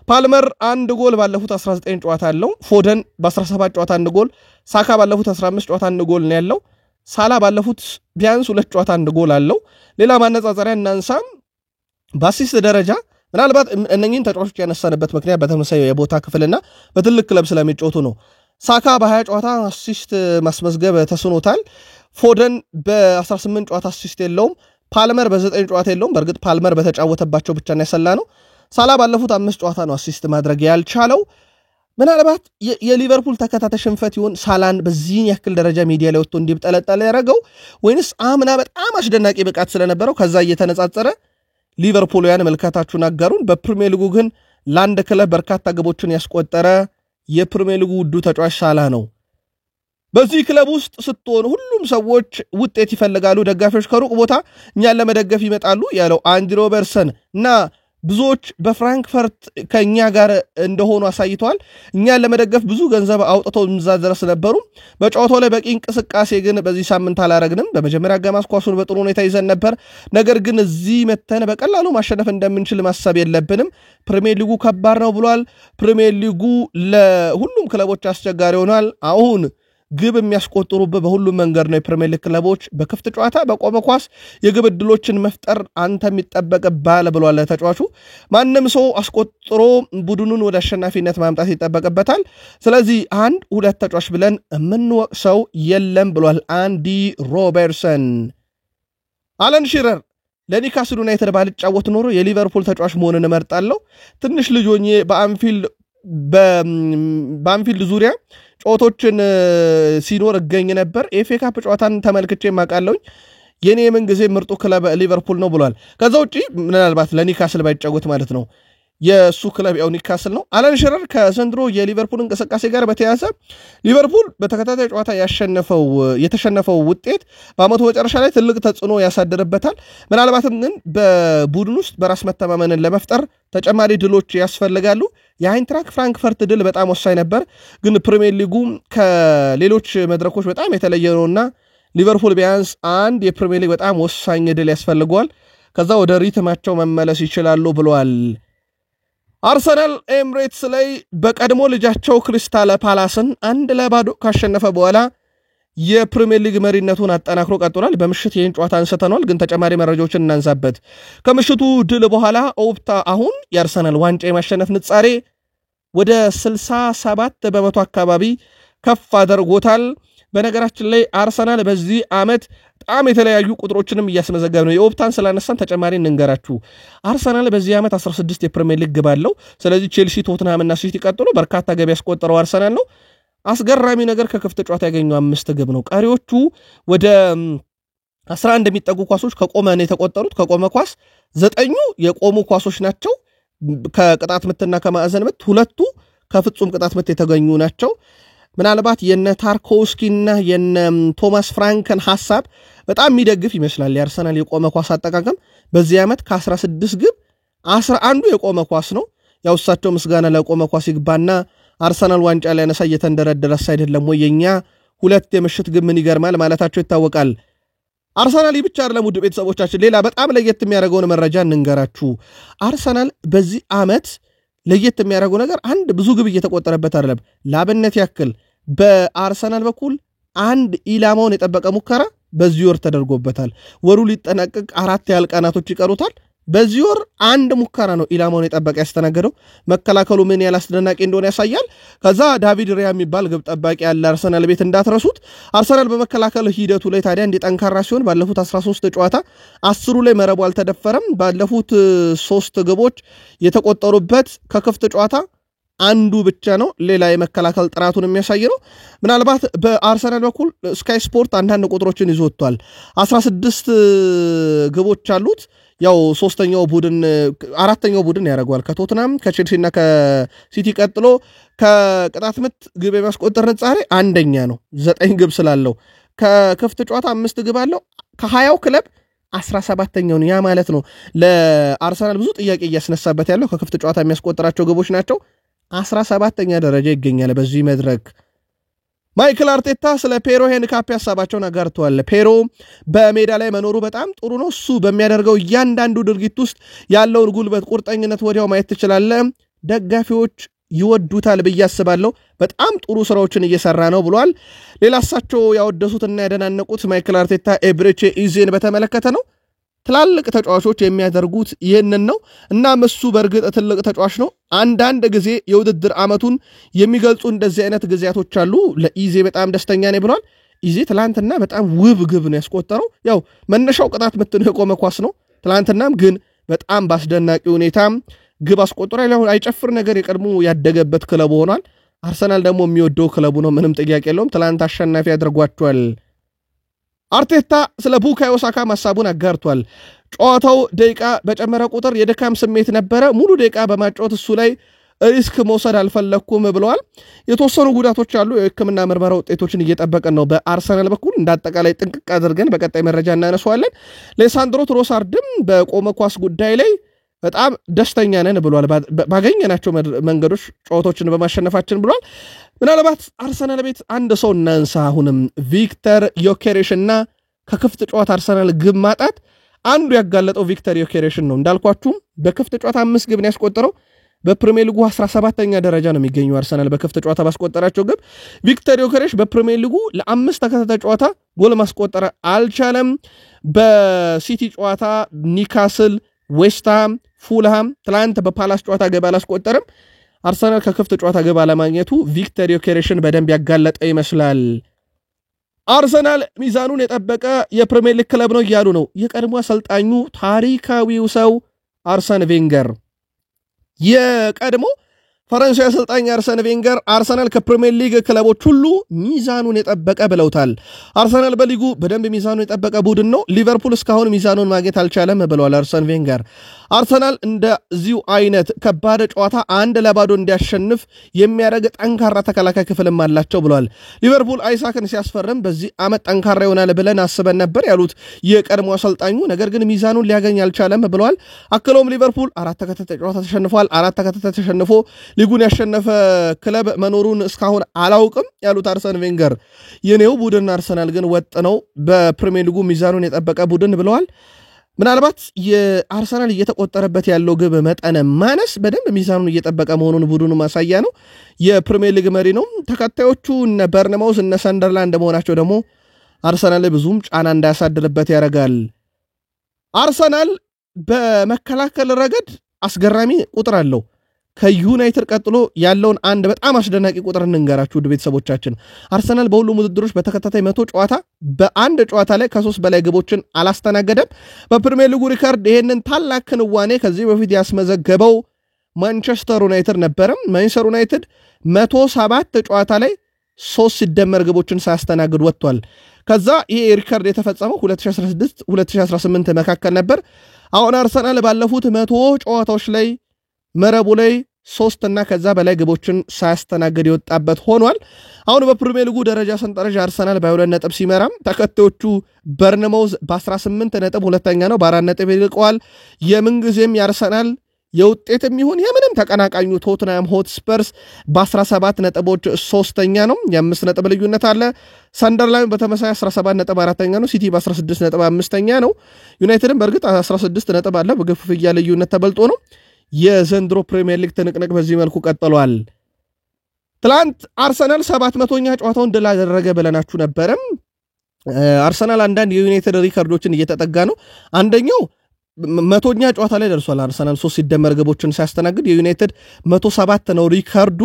ፓልመር 1 ጎል ባለፉት 19 ጨዋታ አለው። ፎደን በ17 ጨዋታ 1 ጎል፣ ሳካ ባለፉት 15 ጨዋታ 1 ጎል ነው ያለው። ሳላ ባለፉት ቢያንስ 2 ጨዋታ 1 ጎል አለው። ሌላ ማነጻጸሪያ እናንሳ። በአሲስት ደረጃ ምናልባት እነኚህን ተጫዋቾች ያነሳንበት ምክንያት በተመሳሳይ የቦታ ክፍልና በትልቅ ክለብ ስለሚጫወቱ ነው። ሳካ በ20 ጨዋታ አሲስት ማስመዝገብ ተስኖታል። ፎደን በ18 ጨዋታ አሲስት የለውም። ፓልመር በ9 ጨዋታ የለውም። በእርግጥ ፓልመር በተጫወተባቸው ብቻ ነው ያሰላ ነው። ሳላ ባለፉት 5 ጨዋታ ነው አሲስት ማድረግ ያልቻለው። ምናልባት የሊቨርፑል ተከታታይ ሽንፈት ይሁን ሳላን በዚህን ያክል ደረጃ ሚዲያ ላይ ወጥቶ እንዲብጠለጠለ ያደረገው ወይንስ አምና በጣም አስደናቂ ብቃት ስለነበረው ከዛ እየተነጻጸረ ሊቨርፑልያን መልካታችሁን አጋሩን። በፕሪሚየር ሊጉ ግን ለአንድ ክለብ በርካታ ግቦችን ያስቆጠረ የፕሪሚየር ሊጉ ውዱ ተጫዋች ሳላ ነው። በዚህ ክለብ ውስጥ ስትሆን ሁሉም ሰዎች ውጤት ይፈልጋሉ፣ ደጋፊዎች ከሩቅ ቦታ እኛን ለመደገፍ ይመጣሉ ያለው አንዲ ሮበርትሰን እና ብዙዎች በፍራንክፈርት ከኛ ጋር እንደሆኑ አሳይተዋል። እኛን ለመደገፍ ብዙ ገንዘብ አውጥተው ምዛዝረስ ነበሩ። በጨዋታው ላይ በቂ እንቅስቃሴ ግን በዚህ ሳምንት አላረግንም። በመጀመሪያ አጋማሽ ኳሱን በጥሩ ሁኔታ ይዘን ነበር። ነገር ግን እዚህ መተን በቀላሉ ማሸነፍ እንደምንችል ማሰብ የለብንም። ፕሪሚየር ሊጉ ከባድ ነው ብሏል። ፕሪሚየር ሊጉ ለሁሉም ክለቦች አስቸጋሪ ሆኗል። አሁን ግብ የሚያስቆጥሩበት በሁሉም መንገድ ነው። የፕሪሚየር ሊግ ክለቦች በክፍት ጨዋታ በቆመ ኳስ የግብ ዕድሎችን መፍጠር አንተ የሚጠበቅብሃል ብሏል ተጫዋቹ። ማንም ሰው አስቆጥሮ ቡድኑን ወደ አሸናፊነት ማምጣት ይጠበቅበታል። ስለዚህ አንድ ሁለት ተጫዋች ብለን የምንወቅሰው የለም ብሏል አንዲ ሮበርትሰን። አለን ሺረር ለኒውካስል ዩናይትድ ባልጫወት ኖሮ የሊቨርፑል ተጫዋች መሆንን እመርጣለሁ። ትንሽ ልጅ ሆኜ በአንፊልድ ዙሪያ ጨዋታዎችን ሲኖር እገኝ ነበር። ኤፍኤ ካፕ ጨዋታን ተመልክቼ ማቃለውኝ። የኔ ምን ጊዜ ምርጡ ክለብ ሊቨርፑል ነው ብሏል። ከዛ ውጪ ምናልባት ለኒውካስል ባይጫወት ማለት ነው የሱ ክለብ ያው ኒውካስል ነው። አለን ሺረር ከዘንድሮ የሊቨርፑል እንቅስቃሴ ጋር በተያያዘ ሊቨርፑል በተከታታይ ጨዋታ የተሸነፈው ውጤት በአመቱ መጨረሻ ላይ ትልቅ ተጽዕኖ ያሳድርበታል። ምናልባትም ግን በቡድን ውስጥ በራስ መተማመንን ለመፍጠር ተጨማሪ ድሎች ያስፈልጋሉ። የአይንትራክ ፍራንክፈርት ድል በጣም ወሳኝ ነበር፣ ግን ፕሪሚየር ሊጉ ከሌሎች መድረኮች በጣም የተለየ ነውና ሊቨርፑል ቢያንስ አንድ የፕሪሚየር ሊግ በጣም ወሳኝ ድል ያስፈልገዋል። ከዛ ወደ ሪትማቸው መመለስ ይችላሉ ብለዋል። አርሰናል ኤምሬትስ ላይ በቀድሞ ልጃቸው ክሪስታል ፓላስን 1-0 ካሸነፈ በኋላ የፕሪሚየር ሊግ መሪነቱን አጠናክሮ ቀጥሏል። በምሽት ይህን ጨዋታ አንስተናል፣ ግን ተጨማሪ መረጃዎችን እናንሳበት። ከምሽቱ ድል በኋላ ኦፕታ አሁን የአርሰናል ዋንጫ የማሸነፍ ንጻሬ ወደ 67% አካባቢ ከፍ አድርጎታል። በነገራችን ላይ አርሰናል በዚህ ዓመት በጣም የተለያዩ ቁጥሮችንም እያስመዘገበ ነው። የኦፕታን ስላነሳን ተጨማሪ እንንገራችሁ። አርሰናል በዚህ ዓመት 16 የፕሪሚየር ሊግ ግብ አለው። ስለዚህ ቼልሲ፣ ቶትንሃም እና ሲቲ ቀጥሎ በርካታ ገቢ ያስቆጠረው አርሰናል ነው። አስገራሚ ነገር ከክፍት ጨዋታ ያገኘው 5 ግብ ነው። ቀሪዎቹ ወደ 11 የሚጠጉ ኳሶች ከቆመ ነው የተቆጠሩት። ከቆመ ኳስ 9 የቆሙ ኳሶች ናቸው። ከቅጣት ምትና ከማዕዘን ምት 2 ከፍጹም ቅጣት ምት የተገኙ ናቸው። ምናልባት የነ ታርኮውስኪና የነ ቶማስ ፍራንከን ሐሳብ በጣም የሚደግፍ ይመስላል። የአርሰናል የቆመ ኳስ አጠቃቀም በዚህ ዓመት ከ16 ግብ 11 የቆመ ኳስ ነው። ያው እሳቸው ምስጋና ለቆመ ኳስ ይግባና አርሰናል ዋንጫ ላይ ያነሳ እየተንደረደረስ አይደለም ወይ የኛ 2 የምሽት ግብ ምን ይገርማል ማለታቸው ይታወቃል። አርሰናል ብቻ አይደለም ውድ ቤተሰቦቻችን፣ ሌላ በጣም ለየት የሚያደርገውን መረጃ እንንገራችሁ። አርሰናል በዚህ ዓመት ለየት የሚያደርገው ነገር አንድ ብዙ ግብ እየተቆጠረበት አይደለም። ላብነት ያክል በአርሰናል በኩል አንድ ኢላማውን የጠበቀ ሙከራ በዚህ ወር ተደርጎበታል። ወሩ ሊጠናቀቅ 4 ያህል ቀናቶች ይቀሩታል። በዚህ ወር አንድ ሙከራ ነው ኢላማውን የጠበቀ ያስተናገደው። መከላከሉ ምን ያህል አስደናቂ እንደሆነ ያሳያል። ከዛ ዳቪድ ሪያ የሚባል ግብ ጠባቂ ያለ አርሰናል ቤት እንዳትረሱት። አርሰናል በመከላከል ሂደቱ ላይ ታዲያ እንዲጠንካራ ሲሆን ባለፉት 13 ጨዋታ 10 ላይ መረቡ አልተደፈረም። ባለፉት 3 ግቦች የተቆጠሩበት ከክፍት ጨዋታ አንዱ ብቻ ነው። ሌላ የመከላከል ጥራቱን የሚያሳይ ነው። ምናልባት በአርሰናል በኩል ስካይ ስፖርት አንዳንድ ቁጥሮችን ይዞ ወጥቷል። 16 ግቦች አሉት። ያው አራተኛው ቡድን ያደርገዋል ከቶትናም ከቼልሲና ከሲቲ ቀጥሎ ከቅጣት ምት ግብ የማስቆጠር ንጻሬ አንደኛ ነው 9 ግብ ስላለው። ከክፍት ጨዋታ 5 ግብ አለው። ከ20 ክለብ 17ኛው ነው። ያ ማለት ነው ለአርሰናል ብዙ ጥያቄ እያስነሳበት ያለው ከክፍት ጨዋታ የሚያስቆጥራቸው ግቦች ናቸው። 17ኛ ደረጃ ይገኛል በዚህ መድረክ። ማይክል አርቴታ ስለ ፔሮ ሄንካፕ ሐሳባቸውን አጋርተዋል። ፔሮ በሜዳ ላይ መኖሩ በጣም ጥሩ ነው። እሱ በሚያደርገው እያንዳንዱ ድርጊት ውስጥ ያለውን ጉልበት፣ ቁርጠኝነት ወዲያው ማየት ትችላለህ። ደጋፊዎች ይወዱታል ብዬ አስባለሁ። በጣም ጥሩ ስራዎችን እየሰራ ነው ብሏል። ሌላ እሳቸው ያወደሱትና ያደናነቁት ማይክል አርቴታ ኤብሬቼ ኢዜን በተመለከተ ነው። ትላልቅ ተጫዋቾች የሚያደርጉት ይህንን ነው። እናም እሱ በእርግጥ ትልቅ ተጫዋች ነው። አንዳንድ ጊዜ የውድድር ዓመቱን የሚገልጹ እንደዚህ አይነት ጊዜያቶች አሉ። ለኢዜ በጣም ደስተኛ ነኝ ብሏል። ኢዜ ትላንትና በጣም ውብ ግብ ነው ያስቆጠረው። ያው መነሻው ቅጣት ምት ነው፣ የቆመ ኳስ ነው። ትላንትናም ግን በጣም ባስደናቂ ሁኔታ ግብ አስቆጥሯል። አይጨፍር ነገር የቀድሞ ያደገበት ክለብ ሆኗል። አርሰናል ደግሞ የሚወደው ክለቡ ነው ምንም ጥያቄ የለውም ትላንት አሸናፊ አድርጓቸዋል አርቴታ ስለ ቡካዮ ሳካ ሐሳቡን አጋርቷል ጨዋታው ደቂቃ በጨመረ ቁጥር የድካም ስሜት ነበረ ሙሉ ደቂቃ በማጫወት እሱ ላይ ሪስክ መውሰድ አልፈለኩም ብለዋል የተወሰኑ ጉዳቶች አሉ የህክምና ምርመራ ውጤቶችን እየጠበቀን ነው በአርሰናል በኩል እንዳጠቃላይ ጥንቅቅ አድርገን በቀጣይ መረጃ እናነሳዋለን ሌሳንድሮ ትሮሳርድም በቆመ ኳስ ጉዳይ ላይ በጣም ደስተኛ ነን ብሏል ባገኘናቸው መንገዶች ጨዋታዎችን በማሸነፋችን ብሏል ምናልባት አርሰናል ቤት አንድ ሰው እናንሳ አሁንም ቪክተር ዮኬሬሽና ከክፍት ጨዋታ አርሰናል ግብ ማጣት አንዱ ያጋለጠው ቪክተር ዮኬሬሽን ነው እንዳልኳችሁ በክፍት ጨዋታ 5 ግብ ነው ያስቆጠረው በፕሪሚየር ሊጉ 17ኛ ደረጃ ነው የሚገኘው አርሰናል በክፍት ጨዋታ ባስቆጠራቸው ግብ ቪክተር ዮኬሬሽ በፕሪሚየር ሊጉ ለ5 ተከታታይ ጨዋታ ጎል ማስቆጠር አልቻለም በሲቲ ጨዋታ ኒካስል ዌስትሃም ፉልሃም ትላንት በፓላስ ጨዋታ ገባ አላስቆጠረም አርሰናል ከክፍት ጨዋታ ገባ ለማግኘቱ ቪክተር ዮኬሬሽን በደንብ ያጋለጠ ይመስላል አርሰናል ሚዛኑን የጠበቀ የፕሪሚየር ሊግ ክለብ ነው እያሉ ነው የቀድሞ አሰልጣኙ ታሪካዊው ሰው አርሰን ቬንገር የቀድሞ ፈረንሳዊ አሰልጣኝ አርሰን ቬንገር አርሰናል ከፕሪሚየር ሊግ ክለቦች ሁሉ ሚዛኑን የጠበቀ ብለውታል አርሰናል በሊጉ በደንብ ሚዛኑን የጠበቀ ቡድን ነው ሊቨርፑል እስካሁን ሚዛኑን ማግኘት አልቻለም ብለዋል አርሰን ቬንገር አርሰናል እንደዚሁ አይነት ከባድ ጨዋታ 1-0 እንዲያሸንፍ የሚያደርግ ጠንካራ ተከላካይ ክፍልም አላቸው ብለዋል ሊቨርፑል አይሳክን ሲያስፈርም በዚህ ዓመት ጠንካራ ይሆናል ብለን አስበን ነበር ያሉት የቀድሞ አሰልጣኙ ነገር ግን ሚዛኑን ሊያገኝ አልቻለም ብለዋል አክለውም ሊቨርፑል 4 ተከታታይ ጨዋታ ተሸንፏል 4 ተከታታይ ተሸንፎ ሊጉን ያሸነፈ ክለብ መኖሩን እስካሁን አላውቅም ያሉት አርሰን ቬንገር የኔው ቡድን አርሰናል ግን ወጥ ነው በፕሪሚየር ሊጉ ሚዛኑን የጠበቀ ቡድን ብለዋል ምናልባት የአርሰናል እየተቆጠረበት ያለው ግብ መጠነ ማነስ በደንብ ሚዛኑን እየጠበቀ መሆኑን ቡድኑ ማሳያ ነው የፕሪሚየር ሊግ መሪ ነው ተከታዮቹ እነ በርንማውዝ እነ ሰንደርላንድ መሆናቸው ደግሞ አርሰናል ላይ ብዙም ጫና እንዳያሳድርበት ያደርጋል አርሰናል በመከላከል ረገድ አስገራሚ ቁጥር አለው ከዩናይትድ ቀጥሎ ያለውን አንድ በጣም አስደናቂ ቁጥር እንንገራችሁ ውድ ቤተሰቦቻችን አርሰናል በሁሉም ውድድሮች በተከታታይ 100 ጨዋታ በአንድ ጨዋታ ላይ ከ3 በላይ ግቦችን አላስተናገደም በፕሪሚየር ሊጉ ሪካርድ ይሄንን ታላቅ ክንዋኔ ከዚህ በፊት ያስመዘገበው ማንቸስተር ዩናይትድ ነበር ማንቸስተር ዩናይትድ 107 ጨዋታ ላይ 3 ሲደመር ግቦችን ሳያስተናግድ ወጥቷል ከዛ ይሄ ሪካርድ የተፈጸመው 2016 2018 መካከል ነበር አሁን አርሰናል ባለፉት 100 ጨዋታዎች ላይ መረቡ ላይ 3 እና ከዛ በላይ ግቦችን ሳያስተናግድ የወጣበት ሆኗል አሁን በፕሪሚየር ሊጉ ደረጃ ሰንጠረዥ አርሰናል በ2 ነጥብ ሲመራም ተከታዮቹ በርንማውዝ በ18 ነጥብ ሁለተኛ ነው በ4 ነጥብ ይልቀዋል የምንጊዜም የአርሰናል የውጤትም ይሁን የምንም ተቀናቃኙ ቶትንሃም ሆትስፐርስ በ17 ነጥቦች ሶስተኛ ነው የ5 ነጥብ ልዩነት አለ ሰንደርላንድ በተመሳሳይ 17 ነጥብ አራተኛ ነው ሲቲ በ16 ነጥብ አምስተኛ ነው ዩናይትድም በእርግጥ 16 ነጥብ አለ በግፍፍያ ልዩነት ተበልጦ ነው የዘንድሮ ፕሪሚየር ሊግ ትንቅንቅ በዚህ መልኩ ቀጥሏል ትላንት አርሰናል 700ኛ ጨዋታውን ድል አደረገ ብለናችሁ ነበርም አርሰናል አንዳንድ የዩናይትድ ሪካርዶችን እየተጠጋ ነው አንደኛው 100ኛ ጨዋታ ላይ ደርሷል አርሰናል 3 ሲደመር ግቦችን ሲያስተናግድ የዩናይትድ 107 ነው ሪካርዱ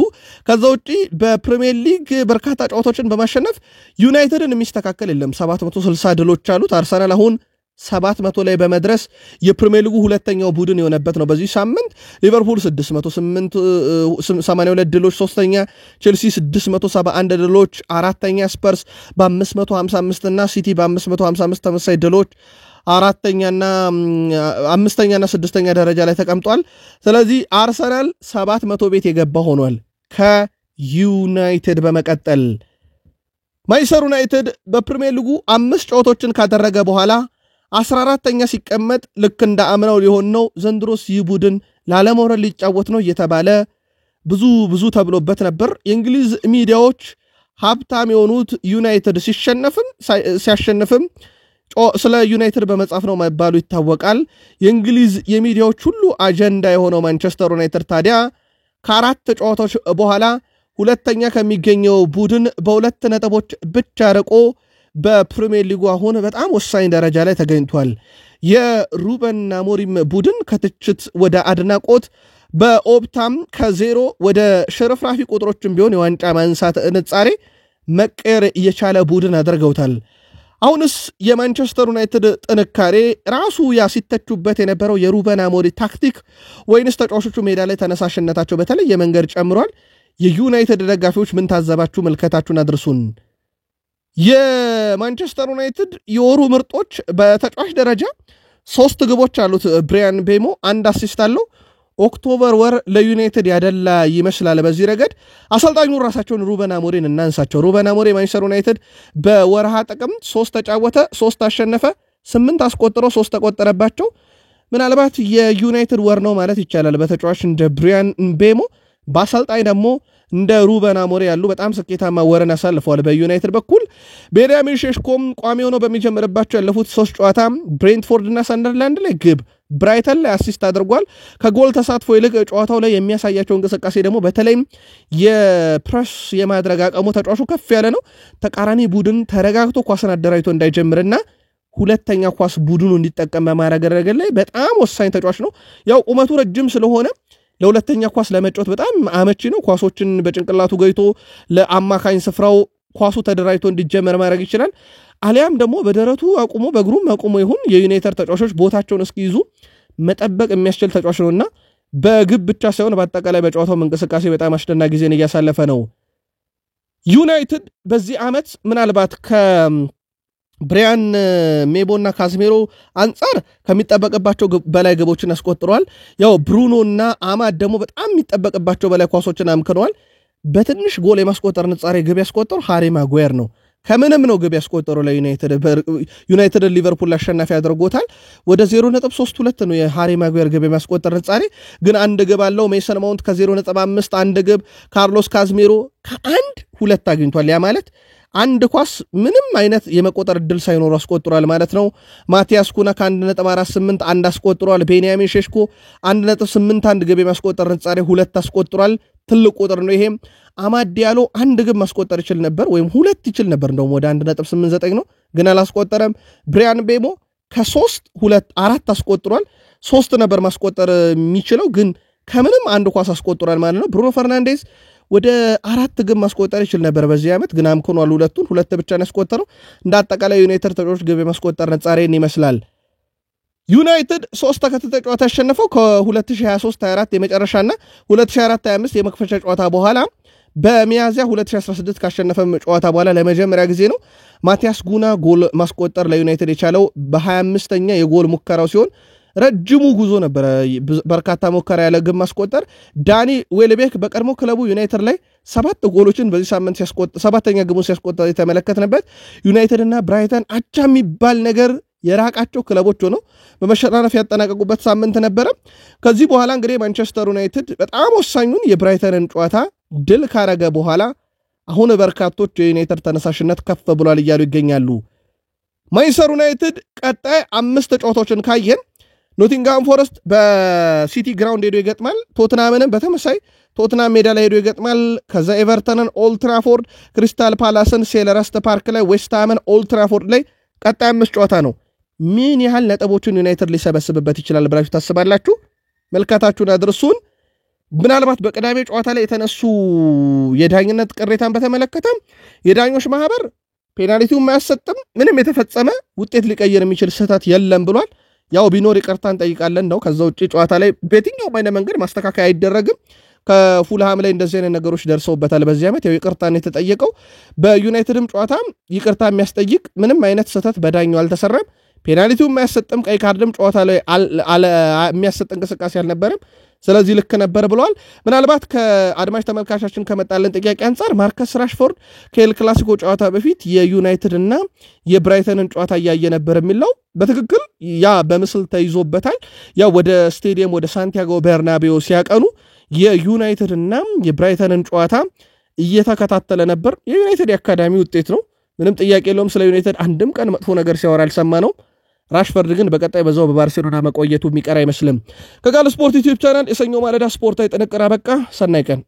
ከዛ ውጪ በፕሪሚየር ሊግ በርካታ ጨዋታዎችን በማሸነፍ ዩናይትድን የሚስተካከል የለም 760 ድሎች አሉት አርሰናል አሁን 700 ላይ በመድረስ የፕሪሚየር ሊጉ ሁለተኛው ቡድን የሆነበት ነው በዚህ ሳምንት ሊቨርፑል 682 ድሎች ሶስተኛ ቼልሲ 671 ድሎች አራተኛ ስፐርስ በ555 እና ሲቲ በ555 ተመሳሳይ ድሎች አራተኛና አምስተኛና ስድስተኛ ደረጃ ላይ ተቀምጧል ስለዚህ አርሰናል 700 ቤት የገባ ሆኗል ከዩናይትድ በመቀጠል ማንቸስተር ዩናይትድ በፕሪሚየር ሊጉ 5 ጨዋታዎችን ካደረገ በኋላ 14ኛ ሲቀመጥ ልክ እንደ አምናው ሊሆን ነው ዘንድሮስ ይህ ቡድን ላለመውረድ ሊጫወት ነው እየተባለ ብዙ ተብሎበት ነበር የእንግሊዝ ሚዲያዎች ሀብታም የሆኑት ዩናይትድ ሲያሸንፍም ስለ ዩናይትድ በመጻፍ ነው መባሉ ይታወቃል የእንግሊዝ የሚዲያዎች ሁሉ አጀንዳ የሆነው ማንቸስተር ዩናይትድ ታዲያ ከአራት ጨዋታዎች በኋላ ሁለተኛ ከሚገኘው ቡድን በሁለት ነጥቦች ብቻ ርቆ በፕሪሚየር ሊጉ አሁን በጣም ወሳኝ ደረጃ ላይ ተገኝቷል የሩበን አሞሪም ቡድን ከትችት ወደ አድናቆት በኦፕታም ከዜሮ ወደ ሽርፍራፊ ቁጥሮችን ቢሆን የዋንጫ ማንሳት ንጻሬ መቀየር የቻለ ቡድን አድርገውታል አሁንስ የማንቸስተር ዩናይትድ ጥንካሬ ራሱ ሲተቹበት የነበረው የሩበን አሞሪም ታክቲክ ወይንስ ተጫዋቾቹ ሜዳ ላይ ተነሳሽነታቸው በተለየ መንገድ ጨምሯል የዩናይትድ ደጋፊዎች ምን ታዘባችሁ? መልከታችሁን አድርሱን። የማንቸስተር ዩናይትድ የወሩ ምርጦች በተጫዋች ደረጃ 3 ግቦች አሉት ብሪያን ቤሞ፣ 1 አሲስት አለው። ኦክቶበር ወር ለዩናይትድ ያደላ ይመስላል። በዚህ ረገድ አሰልጣኙ ራሳቸውን ሩበን አሞሪም እናንሳቸው። ሩበን አሞሪም ማንቸስተር ዩናይትድ በወርሃ ጥቅምት 3 ተጫወተ፣ 3 አሸነፈ፣ 8 አስቆጥሮ 3 ተቆጠረባቸው። ምናልባት የዩናይትድ ወር ነው ማለት ይቻላል በተጫዋች እንደ ብሪያን ቤሞ። በአሰልጣኝ ደግሞ እንደ ሩበን አሞሪም ያሉ በጣም ስኬታማ ወርን አሳልፈዋል በዩናይትድ በኩል። ቤንያሚን ሼሽኮም ቋሚ ሆኖ በሚጀምርባቸው ያለፉት 3 ጨዋታ ብሬንትፎርድ እና ሰንደርላንድ ላይ ግብ፣ ብራይተን ላይ አሲስት አድርጓል። ከጎል ተሳትፎ ይልቅ ጨዋታው ላይ የሚያሳያቸው እንቅስቃሴ ደግሞ በተለይም የፕረስ የማድረግ አቅሙ ተጫዋቹ ከፍ ያለ ነው። ተቃራኒ ቡድን ተረጋግቶ ኳስን አደራጅቶ እንዳይጀምርና ሁለተኛ ኳስ ቡድኑ እንዲጠቀም በማድረግ ረገድ ላይ በጣም ወሳኝ ተጫዋች ነው። ያው ቁመቱ ረጅም ስለሆነ ለሁለተኛ ኳስ ለመጫወት በጣም አመቺ ነው። ኳሶችን በጭንቅላቱ ገይቶ ለአማካኝ ስፍራው ኳሱ ተደራጅቶ እንዲጀመር ማድረግ ይችላል። አሊያም ደግሞ በደረቱ አቁሞ በእግሩም አቁሞ ይሁን የዩናይትድ ተጫዋቾች ቦታቸውን እስኪይዙ መጠበቅ የሚያስችል ተጫዋች ነውና በግብ ብቻ ሳይሆን በአጠቃላይ በጨዋታው እንቅስቃሴ በጣም አስደናቂ ጊዜን እያሳለፈ ነው። ዩናይትድ በዚህ ዓመት ምናልባት ብሪያን ሜቦና ካዝሜሮ አንጻር ከሚጠበቅባቸው በላይ ግቦችን አስቆጥረዋል። ያው ብሩኖና አማድ ደግሞ በጣም የሚጠበቅባቸው በላይ ኳሶችን አምክነዋል። በትንሽ ጎል የማስቆጠር ንጻሬ ግብ ያስቆጠሩ ሃሪ ማጓየር ነው። ከምንም ነው ግብ ያስቆጠሩ ለዩናይትድ ሊቨርፑል አሸናፊ አድርጎታል። ወደ 0.32 ነው የሃሪ ማጓየር ግብ የማስቆጠር ንጻሬ፣ ግን 1 ግብ አለው። ሜሰን ማውንት ከ0.5 1 ግብ፣ ካርሎስ ካዝሜሮ ከ1-2 አግኝቷል። ያ ማለት አንድ ኳስ ምንም አይነት የመቆጠር እድል ሳይኖር አስቆጥሯል ማለት ነው። ማቲያስ ኩና ከ1.48 1 አስቆጥሯል። ቤንያሚን ሼሽኮ 1.81 ግብ የማስቆጠር ንጻሬ 2 አስቆጥሯል። ትልቅ ቁጥር ነው ይሄም። አማድ ዲያሎ 1 ግብ ማስቆጠር ይችል ነበር ወይም 2 ይችል ነበር እንደውም ወደ 1.89 ነው ግን አላስቆጠረም። ብሪያን ቤሞ ከ3-2-4 አስቆጥሯል። 3 ነበር ማስቆጠር የሚችለው ግን ከምንም አንድ ኳስ አስቆጥሯል ማለት ነው። ብሩኖ ፈርናንዴዝ ወደ 4 ግብ ማስቆጠር ይችል ነበር በዚህ ዓመት ግን አምክኗል። 2 ብቻ ነው ያስቆጠረው። እንደ አጠቃላይ ዩናይትድ ተጫዋቾች ግብ የማስቆጠር ነጻሬን ይመስላል። ዩናይትድ 3 ተከታታይ ጨዋታ ያሸነፈው ከ2023-24 የመጨረሻና 2024-25 የመክፈቻ ጨዋታ በኋላ በሚያዝያ 2016 ካሸነፈ ጨዋታ በኋላ ለመጀመሪያ ጊዜ ነው። ማቲያስ ጉና ጎል ማስቆጠር ለዩናይትድ የቻለው በ25ኛ የጎል ሙከራው ሲሆን ረጅሙ ጉዞ ነበረ። በርካታ ሙከራ ያለ ግብ ማስቆጠር። ዳኒ ዌልቤክ በቀድሞ ክለቡ ዩናይትድ ላይ 7 ጎሎችን በዚህ ሳምንት ሲያስቆጠር 7ኛ ግቡን ሲያስቆጠር የተመለከትንበት። ዩናይትድ እና ብራይተን አቻ የሚባል ነገር የራቃቸው ክለቦች ሆነው በመሸናነፍ ያጠናቀቁበት ሳምንት ነበረ። ከዚህ በኋላ እንግዲህ ማንቸስተር ዩናይትድ በጣም ወሳኙን የብራይተንን ጨዋታ ድል ካረገ በኋላ አሁን በርካቶች የዩናይትድ ተነሳሽነት ከፍ ብሏል እያሉ ይገኛሉ። ማንቸስተር ዩናይትድ ቀጣይ 5 ጨዋታዎችን ካየን ኖቲንግሃም ፎረስት በሲቲ ግራውንድ ሄዶ ይገጥማል። ቶትናምንን በተመሳይ ቶትናም ሜዳ ላይ ሄዶ ይገጥማል። ከዛ ኤቨርተንን ኦልድ ትራፎርድ፣ ክሪስታል ፓላስን ሴልኸርስት ፓርክ ላይ፣ ዌስትሃምን ኦልድ ትራፎርድ ላይ ቀጣይ 5 ጨዋታ ነው። ምን ያህል ነጥቦችን ዩናይትድ ሊሰበስብበት ይችላል ብላችሁ ታስባላችሁ? መልካታችሁን አድርሱን። ምናልባት በቅዳሜ ጨዋታ ላይ የተነሱ የዳኝነት ቅሬታን በተመለከተ የዳኞች ማህበር ፔናልቲውን ማያሰጥም፣ ምንም የተፈጸመ ውጤት ሊቀይር የሚችል ስህተት የለም ብሏል። ያው ቢኖር ይቅርታ እንጠይቃለን ነው። ከዛ ውጪ ጨዋታ ላይ በየትኛውም አይነት መንገድ ማስተካከያ አይደረግም። ከፉልሃም ላይ እንደዚህ አይነት ነገሮች ደርሰውበታል በዚህ ዓመት። ያው ይቅርታን የተጠየቀው በዩናይትድም ጨዋታ ይቅርታ የሚያስጠይቅ ምንም አይነት ስህተት በዳኛው አልተሰራም። ፔናልቲውን የማያሰጥም ቀይ ካርድም ጨዋታ ላይ የሚያሰጥ እንቅስቃሴ አልነበረም። ስለዚህ ልክ ነበር ብለዋል። ምናልባት ከአድማጭ ተመልካቻችን ከመጣለን ጥያቄ አንጻር ማርከስ ራሽፎርድ ከኤል ክላሲኮ ጨዋታ በፊት የዩናይትድ እና የብራይተንን ጨዋታ እያየ ነበር የሚለው በትክክል ያ በምስል ተይዞበታል። ያ ወደ ስቴዲየም ወደ ሳንቲያጎ ቤርናቤዮ ሲያቀኑ የዩናይትድ እና የብራይተንን ጨዋታ እየተከታተለ ነበር። የዩናይትድ የአካዳሚ ውጤት ነው፣ ምንም ጥያቄ የለውም። ስለ ዩናይትድ አንድም ቀን መጥፎ ነገር ሲያወራ አልሰማነውም። ራሽፈርድ ግን በቀጣይ በዛው በባርሴሎና መቆየቱ የሚቀር አይመስልም። ከጋል ስፖርት ዩቲዩብ ቻናል የሰኞ ማለዳ ስፖርታዊ ጥንቅር አበቃ። ሰናይ ቀን